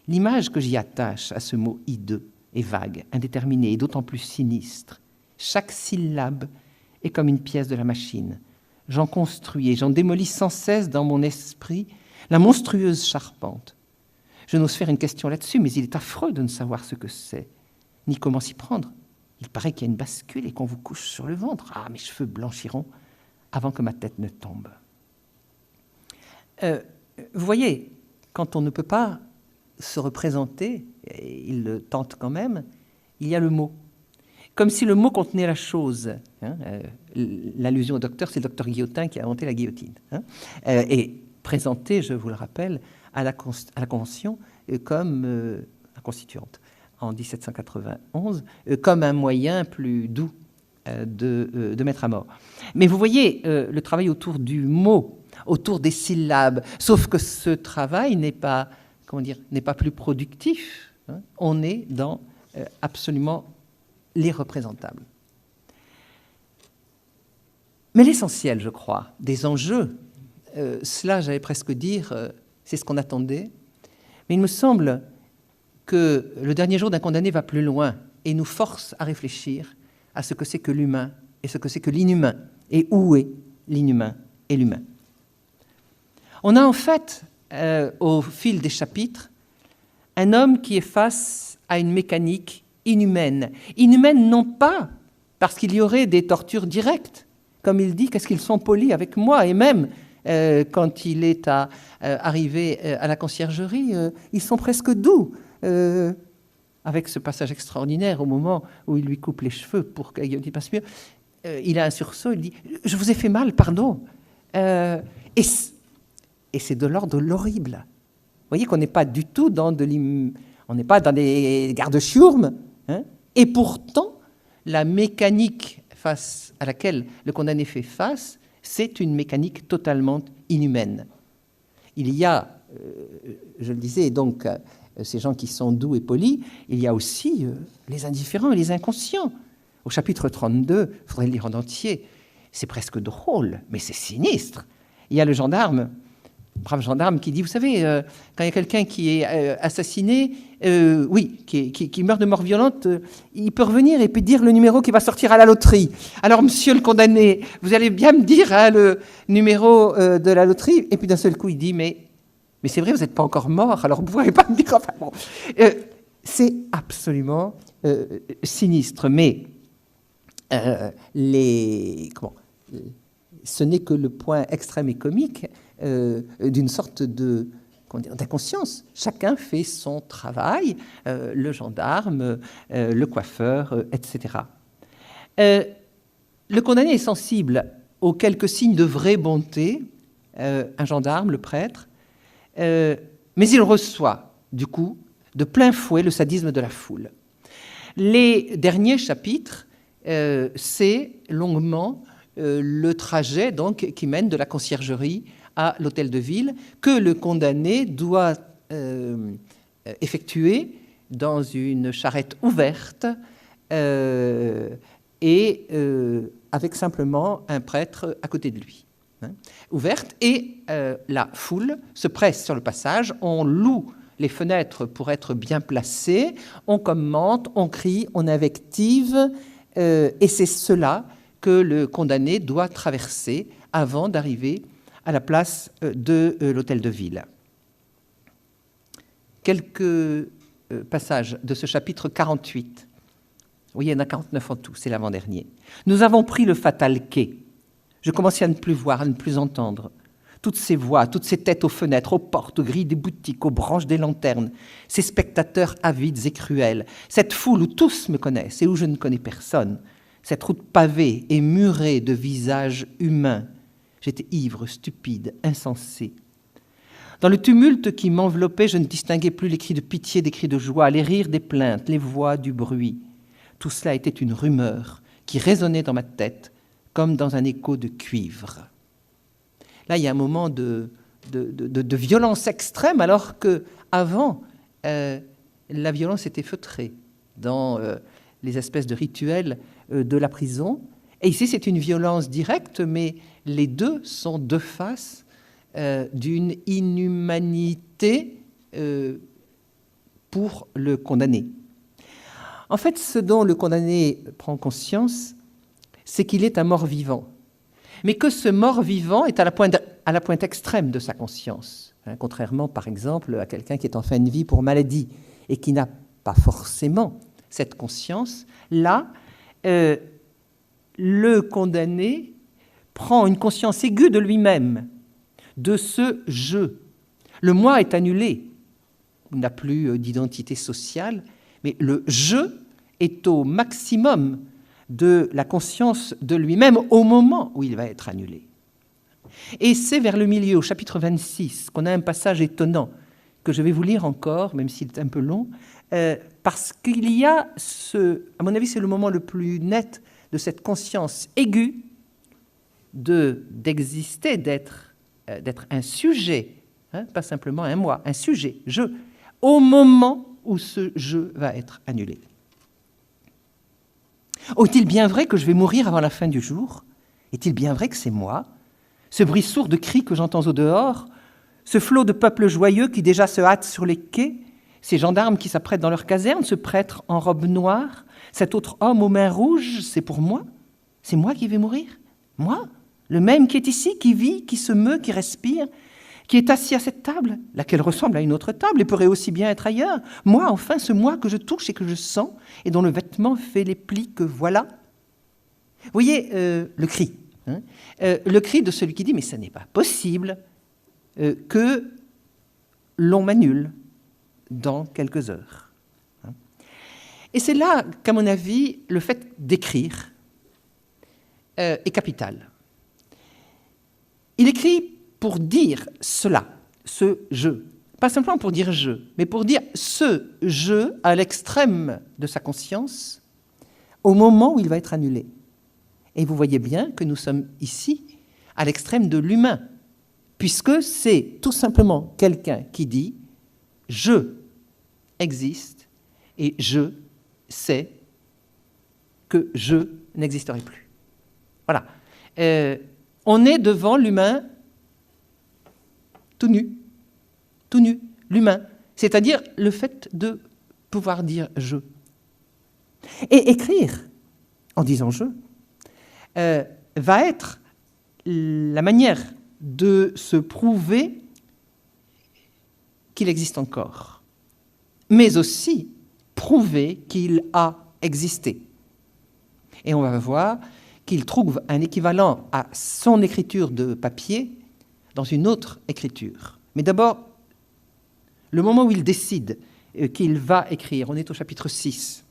L'image que j'y attache à ce mot hideux est vague, indéterminé et d'autant plus sinistre. Chaque syllabe est comme une pièce de la machine. J'en construis et j'en démolis sans cesse dans mon esprit la monstrueuse charpente. Je n'ose faire une question là-dessus, mais il est affreux de ne savoir ce que c'est, ni comment s'y prendre. Il paraît qu'il y a une bascule et qu'on vous couche sur le ventre. Ah, mes cheveux blanchiront avant que ma tête ne tombe. Vous voyez, quand on ne peut pas se représenter, et il le tente quand même, il y a le mot. Comme si le mot contenait la chose. L'allusion au docteur, c'est le docteur Guillotin qui a inventé la guillotine. Et présenté, je vous le rappelle, à la Convention comme la Constituante en 1791, comme un moyen plus doux de mettre à mort. Mais vous voyez, le travail autour du mot, autour des syllabes, sauf que ce travail n'est pas, n'est pas plus productif. On est dans absolument l'irreprésentable. Mais l'essentiel, je crois, des enjeux, cela, j'allais presque dire, c'est ce qu'on attendait, mais il me semble que le dernier jour d'un condamné va plus loin et nous force à réfléchir à ce que c'est que l'humain et ce que c'est que l'inhumain, et où est l'inhumain et l'humain. On a en fait, au fil des chapitres, un homme qui est face à une mécanique inhumaine. Inhumaine non pas parce qu'il y aurait des tortures directes, comme il dit, qu'est-ce qu'ils sont polis avec moi, et même quand il est arrivé à la conciergerie, ils sont presque doux. avec ce passage extraordinaire au moment où il lui coupe les cheveux pour qu'il passe mieux. Il a un sursaut, il dit « Je vous ai fait mal, pardon ». Et c'est de l'ordre de l'horrible. Vous voyez qu'on n'est pas du tout dans on n'est pas dans des garde-chiourmes. Hein, et pourtant, la mécanique face à laquelle le condamné fait face, c'est une mécanique totalement inhumaine. Il y a, je le disais, donc, ces gens qui sont doux et polis, il y a aussi les indifférents et les inconscients. Au chapitre 32, il faudrait le lire en entier, c'est presque drôle, mais c'est sinistre. Il y a le gendarme, brave gendarme, qui dit, vous savez, quand il y a quelqu'un qui est assassiné, qui meurt de mort violente, il peut revenir et peut dire le numéro qui va sortir à la loterie. Alors, monsieur le condamné, vous allez bien me dire le numéro de la loterie. Et puis d'un seul coup, il dit, mais c'est vrai, vous n'êtes pas encore mort, alors vous ne pourrez pas me dire... Enfin, bon. C'est absolument sinistre, mais ce n'est que le point extrême et comique d'une sorte d'inconscience. Chacun fait son travail, le gendarme, le coiffeur, etc. Le condamné est sensible aux quelques signes de vraie bonté, un gendarme, le prêtre, mais il reçoit, du coup, de plein fouet le sadisme de la foule. Les derniers chapitres, c'est longuement le trajet donc, qui mène de la conciergerie à l'hôtel de ville, que le condamné doit effectuer dans une charrette ouverte et avec simplement un prêtre à côté de lui. Ouverte, et la foule se presse sur le passage, on loue les fenêtres pour être bien placées, on commente, on crie, on invective, et c'est cela que le condamné doit traverser avant d'arriver à la place de l'hôtel de ville. Quelques passages de ce chapitre 48. Oui, il y en a 49 en tout, c'est l'avant-dernier. Nous avons pris le fatal quai. Je commençais à ne plus voir, à ne plus entendre. Toutes ces voix, toutes ces têtes aux fenêtres, aux portes, aux grilles des boutiques, aux branches des lanternes, ces spectateurs avides et cruels, cette foule où tous me connaissent et où je ne connais personne, cette route pavée et murée de visages humains. J'étais ivre, stupide, insensé. Dans le tumulte qui m'enveloppait, je ne distinguais plus les cris de pitié des cris de joie, les rires des plaintes, les voix du bruit. Tout cela était une rumeur qui résonnait dans ma tête comme dans un écho de cuivre. Là, il y a un moment de violence extrême, alors qu'avant, la violence était feutrée dans les espèces de rituels de la prison. Et ici, c'est une violence directe, mais les deux sont deux faces d'une inhumanité pour le condamné. En fait, ce dont le condamné prend conscience, c'est qu'il est un mort-vivant, mais que ce mort-vivant est à la pointe extrême de sa conscience, hein, contrairement, par exemple, à quelqu'un qui est en fin de vie pour maladie et qui n'a pas forcément cette conscience. Là, le condamné prend une conscience aiguë de lui-même, de ce « je ». Le « moi » est annulé, il n'a plus d'identité sociale, mais le « je » est au maximum de la conscience de lui-même au moment où il va être annulé. Et c'est vers le milieu, au chapitre 26, qu'on a un passage étonnant que je vais vous lire encore, même s'il est un peu long, parce qu'il y a à mon avis, c'est le moment le plus net de cette conscience aiguë d'exister, d'être un sujet, hein, pas simplement un moi, un sujet, je, au moment où ce je va être annulé. Oh, est-il bien vrai que je vais mourir avant la fin du jour? Est-il bien vrai que c'est moi? Ce bruit sourd de cris que j'entends au dehors, ce flot de peuple joyeux qui déjà se hâte sur les quais, ces gendarmes qui s'apprêtent dans leur caserne, ce prêtre en robe noire, cet autre homme aux mains rouges, c'est pour moi? C'est moi qui vais mourir? Moi? Le même qui est ici, qui vit, qui se meut, qui respire, qui est assis à cette table, laquelle ressemble à une autre table et pourrait aussi bien être ailleurs. Moi, enfin, ce moi que je touche et que je sens, et dont le vêtement fait les plis que voilà. Vous voyez le cri, hein, le cri de celui qui dit « mais ce n'est pas possible que l'on m'annule dans quelques heures. » Et c'est là qu'à mon avis, le fait d'écrire est capital. Il écrit pour dire cela, ce « je ». Pas simplement pour dire « je », mais pour dire ce « je » à l'extrême de sa conscience, au moment où il va être annulé. Et vous voyez bien que nous sommes ici à l'extrême de l'humain, puisque c'est tout simplement quelqu'un qui dit « je existe et je sais que je n'existerai plus ». Voilà. On est devant l'humain tout nu, l'humain, c'est-à-dire le fait de pouvoir dire « je ». Et écrire en disant « je » va être la manière de se prouver qu'il existe encore, mais aussi prouver qu'il a existé. Et on va voir qu'il trouve un équivalent à son écriture de papier dans une autre écriture. Mais d'abord, le moment où il décide qu'il va écrire, on est au chapitre 6.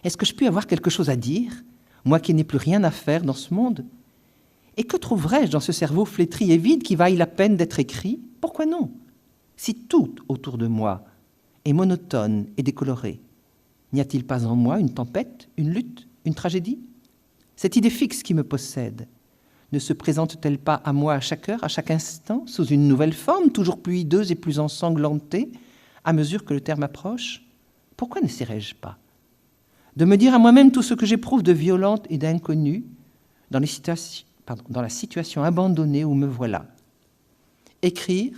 Est-ce que je puis avoir quelque chose à dire, moi qui n'ai plus rien à faire dans ce monde? Et que trouverais-je dans ce cerveau flétri et vide qui vaille la peine d'être écrit? Pourquoi non? Si tout autour de moi est monotone et décoloré, n'y a-t-il pas en moi une tempête, une lutte, une tragédie? Cette idée fixe qui me possède ne se présente-t-elle pas à moi à chaque heure, à chaque instant, sous une nouvelle forme, toujours plus hideuse et plus ensanglantée, à mesure que le terme approche? Pourquoi n'essaierais-je pas de me dire à moi-même tout ce que j'éprouve de violente et d'inconnu dans la situation abandonnée où me voilà? Écrire,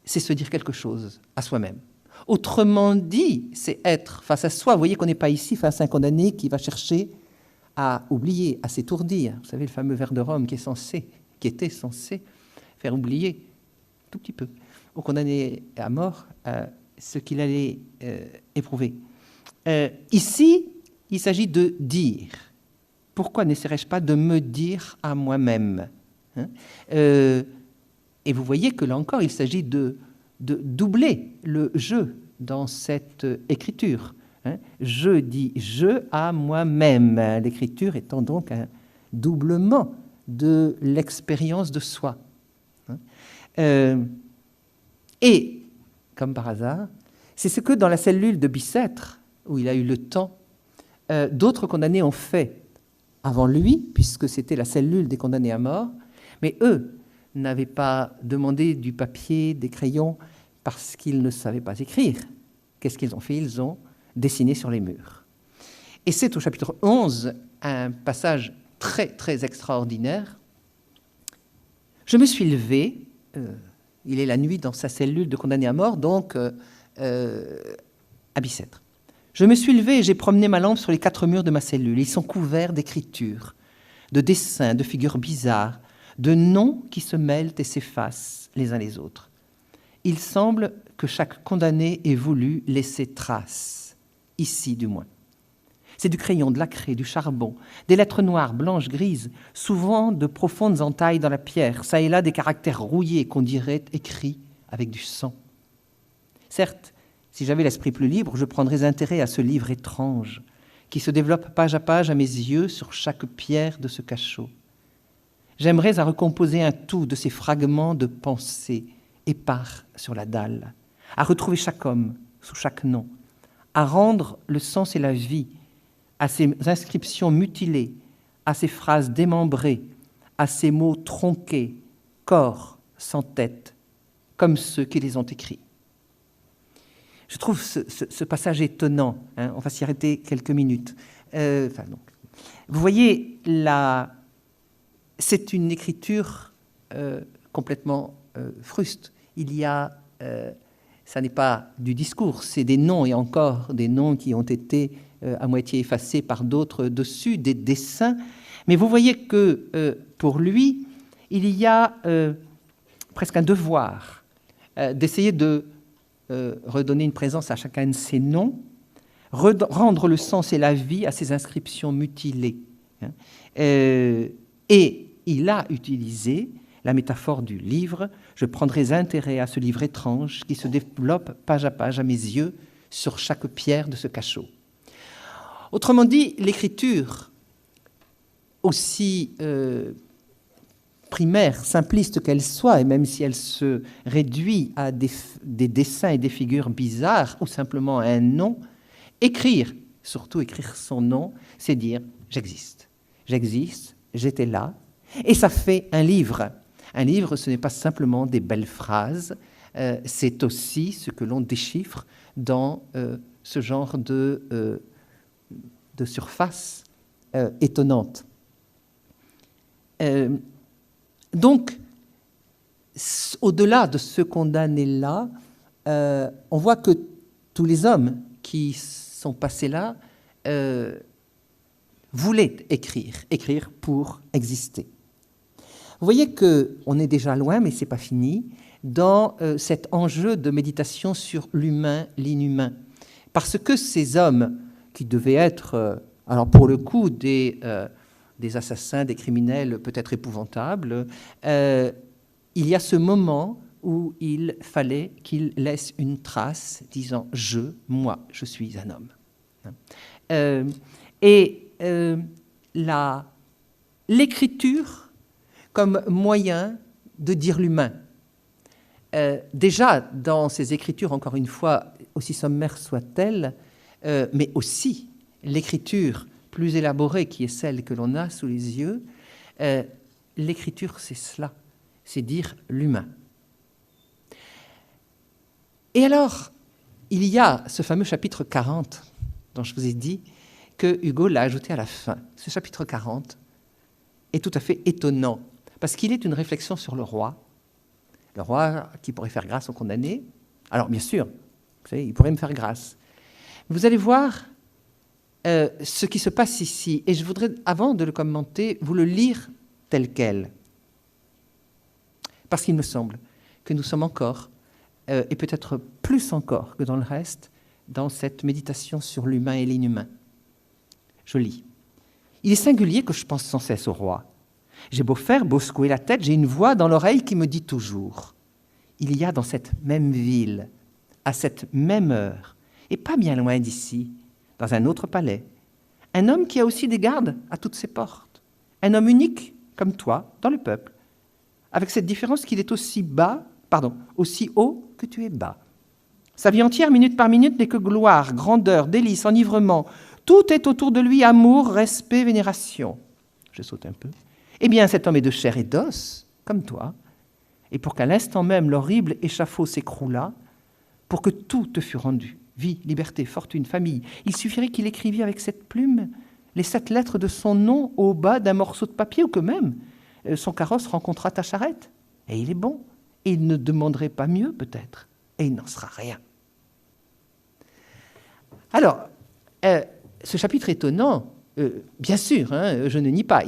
c'est se dire quelque chose à soi-même. Autrement dit, c'est être face à soi. Vous voyez qu'on n'est pas ici face à un condamné qui va chercher à oublier, à s'étourdir. Vous savez, le fameux vers de Rome qui était censé faire oublier, tout petit peu, au condamné à mort, ce qu'il allait éprouver. Ici, il s'agit de dire. Pourquoi n'essaierais-je pas de me dire à moi-même, hein? Et vous voyez que là encore, il s'agit de doubler le « je » dans cette écriture. Hein? Je dis « je » à moi-même, l'écriture étant donc un doublement de l'expérience de soi. Hein? Et, comme par hasard, c'est ce que dans la cellule de Bicêtre, où il a eu le temps, d'autres condamnés ont fait avant lui, puisque c'était la cellule des condamnés à mort, mais eux n'avaient pas demandé du papier, des crayons, parce qu'ils ne savaient pas écrire. Qu'est-ce qu'ils ont fait? Ils ont dessiné sur les murs. Et c'est au chapitre 11 un passage très, très extraordinaire. Je me suis levé, il est la nuit dans sa cellule de condamné à mort, donc à Bicêtre. Je me suis levé et j'ai promené ma lampe sur les 4 murs de ma cellule. Ils sont couverts d'écritures, de dessins, de figures bizarres, de noms qui se mêlent et s'effacent les uns les autres. Il semble que chaque condamné ait voulu laisser trace, ici du moins. C'est du crayon, de la craie, du charbon, des lettres noires, blanches, grises, souvent de profondes entailles dans la pierre, ça et là des caractères rouillés qu'on dirait écrits avec du sang. Certes, si j'avais l'esprit plus libre, je prendrais intérêt à ce livre étrange qui se développe page à mes yeux sur chaque pierre de ce cachot. J'aimerais à recomposer un tout de ces fragments de pensée épars sur la dalle, à retrouver chaque homme sous chaque nom, à rendre le sens et la vie à ces inscriptions mutilées, à ces phrases démembrées, à ces mots tronqués, corps sans tête, comme ceux qui les ont écrits. Je trouve ce passage étonnant. Hein, on va s'y arrêter quelques minutes. Vous voyez, c'est une écriture complètement fruste. Il y a, ça n'est pas du discours, c'est des noms, et encore des noms qui ont été à moitié effacés par d'autres dessus, des dessins. Mais vous voyez que pour lui, il y a presque un devoir d'essayer de redonner une présence à chacun de ces noms, rendre le sens et la vie à ces inscriptions mutilées. Hein. Et il a utilisé la métaphore du livre. Je prendrai intérêt à ce livre étrange qui se développe page à mes yeux sur chaque pierre de ce cachot. Autrement dit, l'écriture, aussi primaire, simpliste qu'elle soit, et même si elle se réduit à des dessins et des figures bizarres, ou simplement à un nom, écrire, surtout écrire son nom, c'est dire « j'existe ». J'existe, j'étais là, et ça fait un livre. Un livre, ce n'est pas simplement des belles phrases, c'est aussi ce que l'on déchiffre dans ce genre de surface étonnante. Donc, au-delà de ce condamné-là, on voit que tous les hommes qui sont passés là voulaient écrire pour exister. Vous voyez qu'on est déjà loin, mais ce n'est pas fini, dans cet enjeu de méditation sur l'humain, l'inhumain. Parce que ces hommes qui devaient être, alors pour le coup, des assassins, des criminels peut-être épouvantables, il y a ce moment où il fallait qu'ils laissent une trace disant « moi, je suis un homme ». L'écriture comme moyen de dire l'humain. Déjà, dans ces écritures, encore une fois, aussi sommaires soient-elles, mais aussi l'écriture plus élaborée qui est celle que l'on a sous les yeux, l'écriture, c'est cela, c'est dire l'humain. Et alors, il y a ce fameux chapitre 40 dont je vous ai dit que Hugo l'a ajouté à la fin. Ce chapitre 40 est tout à fait étonnant parce qu'il est une réflexion sur le roi qui pourrait faire grâce aux condamnés. Alors, bien sûr, vous savez, il pourrait me faire grâce. Vous allez voir ce qui se passe ici. Et je voudrais, avant de le commenter, vous le lire tel quel. Parce qu'il me semble que nous sommes encore, et peut-être plus encore que dans le reste, dans cette méditation sur l'humain et l'inhumain. Je lis. « Il est singulier que je pense sans cesse au roi. J'ai beau faire, beau secouer la tête, j'ai une voix dans l'oreille qui me dit toujours « Il y a dans cette même ville, à cette même heure, et pas bien loin d'ici, dans un autre palais, un homme qui a aussi des gardes à toutes ses portes, un homme unique, comme toi, dans le peuple, avec cette différence qu'il est aussi haut que tu es bas. Sa vie entière, minute par minute, n'est que gloire, grandeur, délices, enivrement. Tout est autour de lui, amour, respect, vénération. » Je saute un peu. « Eh bien, cet homme est de chair et d'os, comme toi, et pour qu'à l'instant même l'horrible échafaud s'écroulât, pour que tout te fût rendu, vie, liberté, fortune, famille, il suffirait qu'il écrivît avec cette plume les 7 lettres de son nom au bas d'un morceau de papier, ou que même son carrosse rencontrât ta charrette. Et il est bon, et il ne demanderait pas mieux peut-être, et il n'en sera rien. » Alors, ce chapitre étonnant, bien sûr, je ne nie pas,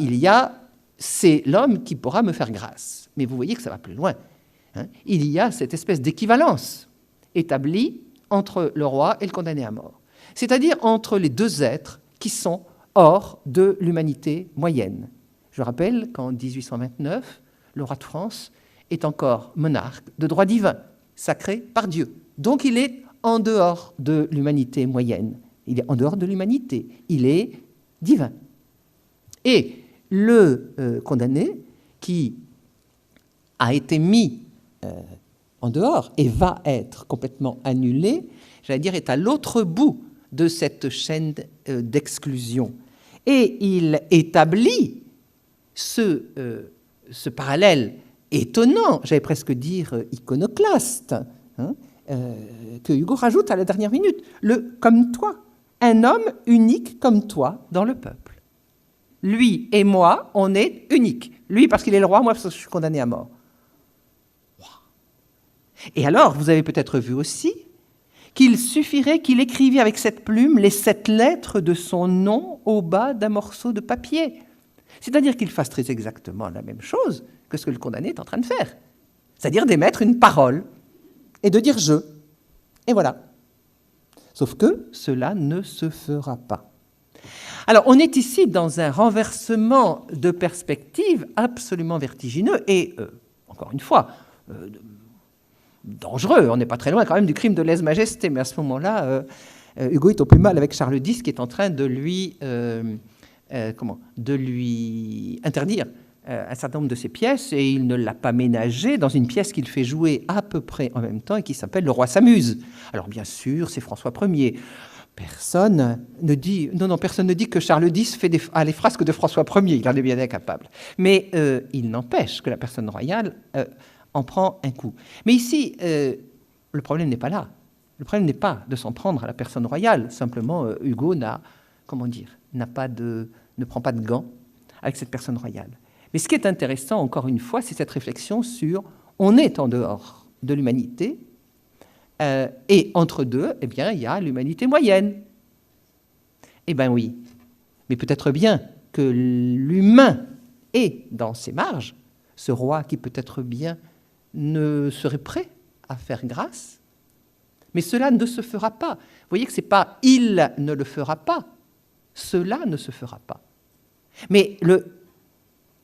c'est l'homme qui pourra me faire grâce. Mais vous voyez que ça va plus loin. Il y a cette espèce d'équivalence établie entre le roi et le condamné à mort. C'est-à-dire entre les deux êtres qui sont hors de l'humanité moyenne. Je rappelle qu'en 1829, le roi de France est encore monarque de droit divin, sacré par Dieu. Donc il est en dehors de l'humanité moyenne. Il est en dehors de l'humanité. Il est divin. Et le condamné qui a été mis en dehors et va être complètement annulé, j'allais dire, est à l'autre bout de cette chaîne d'exclusion. Et il établit ce parallèle étonnant, j'allais presque dire iconoclaste, que Hugo rajoute à la dernière minute, le « comme toi », un homme unique comme toi dans le peuple. Lui et moi, on est uniques. Lui parce qu'il est le roi, moi parce que je suis condamné à mort. Et alors, vous avez peut-être vu aussi qu'il suffirait qu'il écrivît avec cette plume les 7 lettres de son nom au bas d'un morceau de papier. C'est-à-dire qu'il fasse très exactement la même chose que ce que le condamné est en train de faire. C'est-à-dire d'émettre une parole et de dire « je ». Et voilà. Sauf que cela ne se fera pas. Alors, on est ici dans un renversement de perspective absolument vertigineux et, encore une fois, dangereux. On n'est pas très loin quand même du crime de lèse-majesté. Mais à ce moment-là, Hugo est au plus mal avec Charles X qui est en train de lui interdire un certain nombre de ses pièces, et il ne l'a pas ménagé dans une pièce qu'il fait jouer à peu près en même temps et qui s'appelle Le Roi s'amuse. Alors bien sûr, c'est François Ier. Personne ne dit que Charles X fait les frasques de François Ier, il en est bien incapable. Mais il n'empêche que la personne royale en prend un coup. Mais ici, le problème n'est pas là. Le problème n'est pas de s'en prendre à la personne royale. Simplement, Hugo ne prend pas de gants avec cette personne royale. Mais ce qui est intéressant, encore une fois, c'est cette réflexion sur on est en dehors de l'humanité, et entre deux, eh bien, il y a l'humanité moyenne. Eh bien oui, mais peut-être bien que l'humain est dans ses marges, ce roi qui peut-être bien ne serait prêt à faire grâce, mais cela ne se fera pas. Vous voyez que ce n'est pas « il ne le fera pas », cela ne se fera pas. Mais le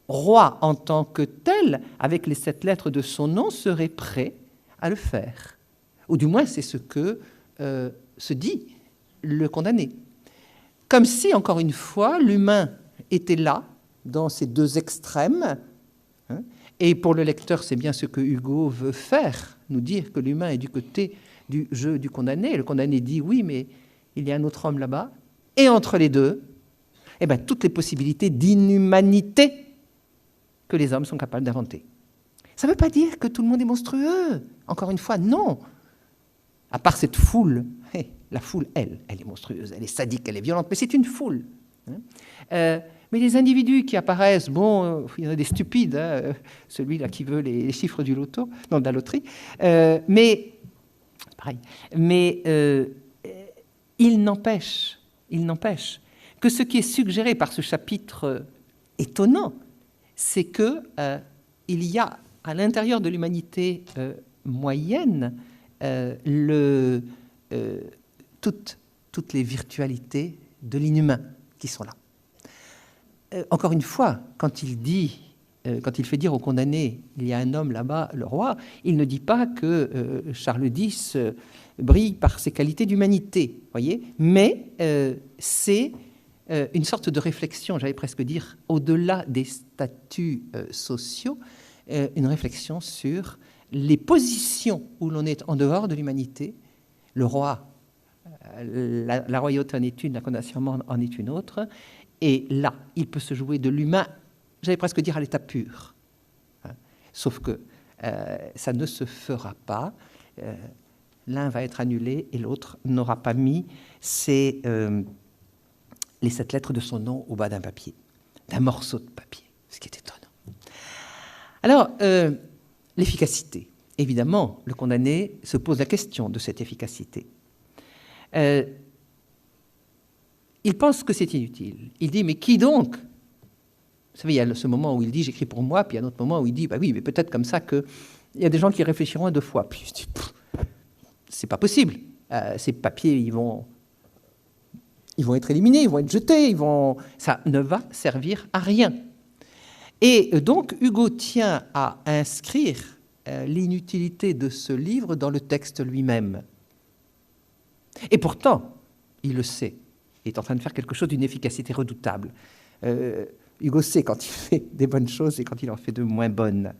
roi en tant que tel, avec les 7 lettres de son nom, serait prêt à le faire. Ou du moins, c'est ce que se dit le condamné. Comme si, encore une fois, l'humain était là, dans ces deux extrêmes. Hein, et pour le lecteur, c'est bien ce que Hugo veut faire, nous dire que l'humain est du côté du jeu du condamné. Le condamné dit, oui, mais il y a un autre homme là-bas. Et entre les deux, eh bien, toutes les possibilités d'inhumanité que les hommes sont capables d'inventer. Ça ne veut pas dire que tout le monde est monstrueux. Encore une fois, non. À part cette foule, la foule, elle est monstrueuse, elle est sadique, elle est violente, mais c'est une foule. Mais les individus qui apparaissent, bon, il y en a des stupides, hein, celui-là qui veut les chiffres du loto, non, de la loterie, mais pareil. Mais il n'empêche que ce qui est suggéré par ce chapitre étonnant, c'est que il y a à l'intérieur de l'humanité moyenne toutes les virtualités de l'inhumain qui sont là. Encore une fois, quand il fait dire au condamné, il y a un homme là-bas, le roi, il ne dit pas que Charles X brille par ses qualités d'humanité, voyez, mais c'est une sorte de réflexion, j'allais presque dire, au-delà des statuts sociaux, une réflexion sur les positions où l'on est en dehors de l'humanité. Le roi, la royauté en est une, la condamnation en est une autre, et là, il peut se jouer de l'humain, j'allais presque dire à l'état pur. Sauf que ça ne se fera pas. L'un va être annulé et l'autre n'aura pas mis les 7 lettres de son nom au bas d'un papier, d'un morceau de papier, ce qui est étonnant. Alors, l'efficacité. Évidemment, le condamné se pose la question de cette efficacité. Il pense que c'est inutile. Il dit, mais qui donc? Vous savez, il y a ce moment où il dit, j'écris pour moi, puis il y a un autre moment où il dit, bah oui, mais peut-être comme ça qu'il y a des gens qui réfléchiront à 2 fois. Puis je dis, c'est pas possible. Ces papiers, ils vont être éliminés, ils vont être jetés, ça ne va servir à rien. Et donc, Hugo tient à inscrire l'inutilité de ce livre dans le texte lui-même. Et pourtant, il le sait, il est en train de faire quelque chose d'une efficacité redoutable. Hugo sait quand il fait des bonnes choses et quand il en fait de moins bonnes.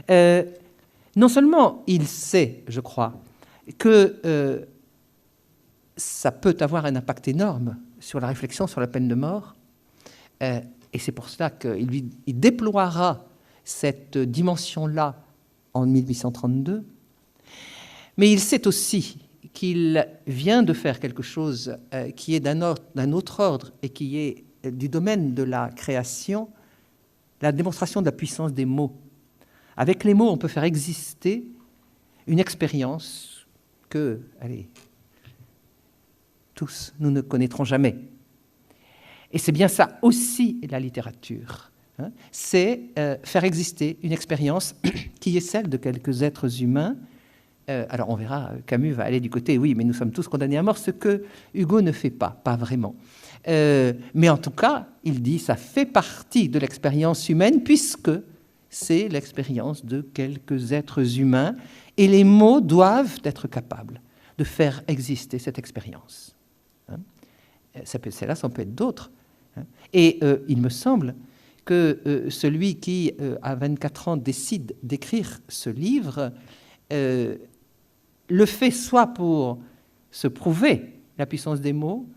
Non seulement il sait, je crois, que ça peut avoir un impact énorme sur la réflexion sur la peine de mort, et c'est pour cela qu'il déploiera cette dimension-là en 1832, mais il sait aussi qu'il vient de faire quelque chose qui est d'un autre ordre et qui est du domaine de la création, la démonstration de la puissance des mots. Avec les mots, on peut faire exister une expérience que, tous, nous ne connaîtrons jamais. Et c'est bien ça aussi la littérature. Hein, c'est faire exister une expérience qui est celle de quelques êtres humains. Alors on verra, Camus va aller du côté, oui, mais nous sommes tous condamnés à mort, ce que Hugo ne fait pas vraiment. Mais en tout cas, il dit, ça fait partie de l'expérience humaine, puisque c'est l'expérience de quelques êtres humains, et les mots doivent être capables de faire exister cette expérience. Celle-là, ça peut être d'autres. Et il me semble que celui qui, à 24 ans, décide d'écrire ce livre, le fait soit pour se prouver la puissance des mots,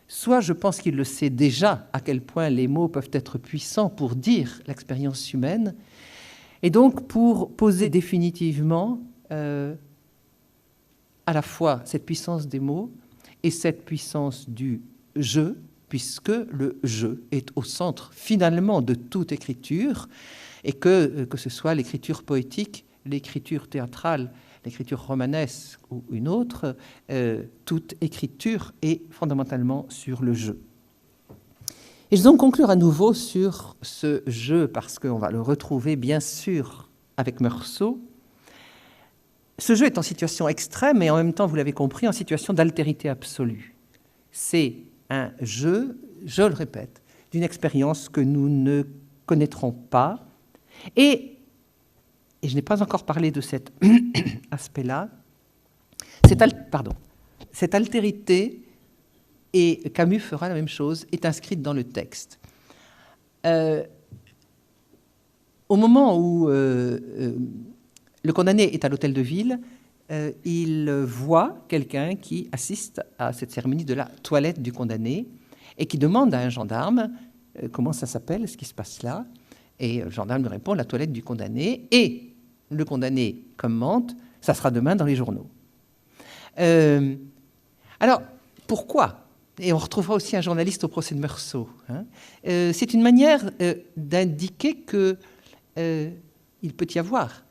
soit je pense qu'il le sait déjà à quel point les mots peuvent être puissants pour dire l'expérience humaine, et donc pour poser définitivement à la fois cette puissance des mots et cette puissance du « je », puisque le « je » est au centre finalement de toute écriture, et que ce soit l'écriture poétique, l'écriture théâtrale, l'écriture romanesque ou une autre, toute écriture est fondamentalement sur le « je ». Et je vais donc conclure à nouveau sur ce « je », parce qu'on va le retrouver bien sûr avec Meursault. Ce jeu est en situation extrême et en même temps, vous l'avez compris, en situation d'altérité absolue. C'est un jeu, je le répète, d'une expérience que nous ne connaîtrons pas. Et je n'ai pas encore parlé de cet aspect-là, cette altérité, et Camus fera la même chose, est inscrite dans le texte. Au moment où le condamné est à l'hôtel de ville, il voit quelqu'un qui assiste à cette cérémonie de la toilette du condamné et qui demande à un gendarme comment ça s'appelle, ce qui se passe là. Et le gendarme lui répond, la toilette du condamné. Et le condamné commente, ça sera demain dans les journaux. Alors, pourquoi ? Et on retrouvera aussi un journaliste au procès de Meursault. C'est une manière d'indiquer qu'il peut y avoir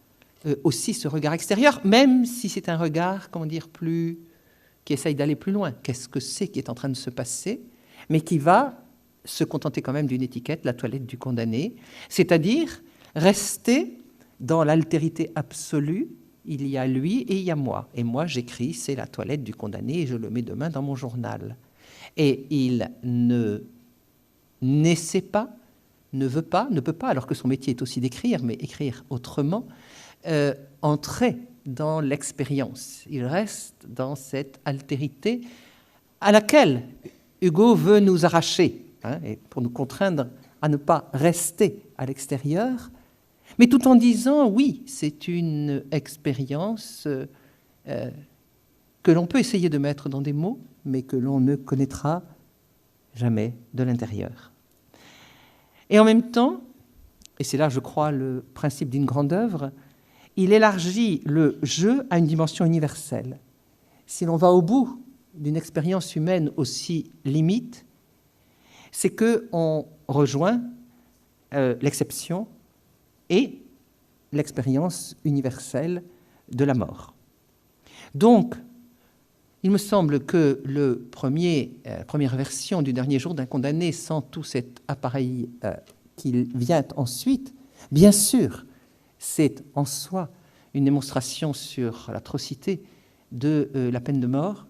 aussi ce regard extérieur, même si c'est un regard, qui essaye d'aller plus loin. Qu'est-ce que c'est qui est en train de se passer, mais qui va se contenter quand même d'une étiquette, la toilette du condamné, c'est-à-dire rester dans l'altérité absolue. Il y a lui et il y a moi. Et moi, j'écris, c'est la toilette du condamné, et je le mets demain dans mon journal. Et il n'essaie pas, ne veut pas, ne peut pas, alors que son métier est aussi d'écrire, mais écrire autrement, entrer dans l'expérience. Il reste dans cette altérité à laquelle Hugo veut nous arracher, et pour nous contraindre à ne pas rester à l'extérieur, mais tout en disant, oui, c'est une expérience que l'on peut essayer de mettre dans des mots, mais que l'on ne connaîtra jamais de l'intérieur. Et en même temps, et c'est là, je crois, le principe d'une grande œuvre, il élargit le jeu à une dimension universelle. Si l'on va au bout d'une expérience humaine aussi limite, c'est qu'on rejoint l'exception et l'expérience universelle de la mort. Donc, il me semble que la première version du Dernier jour d'un condamné, sans tout cet appareil qui vient ensuite, bien sûr, c'est en soi une démonstration sur l'atrocité de la peine de mort,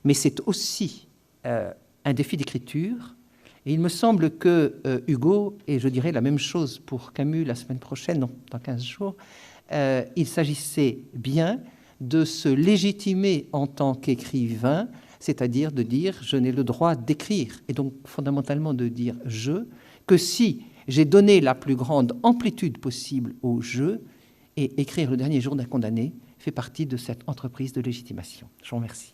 mais c'est aussi un défi d'écriture. Et il me semble que Hugo, et je dirais la même chose pour Camus la semaine prochaine, non, dans 15 jours, il s'agissait bien de se légitimer en tant qu'écrivain, c'est-à-dire de dire « je n'ai le droit d'écrire », et donc fondamentalement de dire « je », que si j'ai donné la plus grande amplitude possible au « je », et écrire le dernier jour d'un condamné fait partie de cette entreprise de légitimation. Je vous remercie.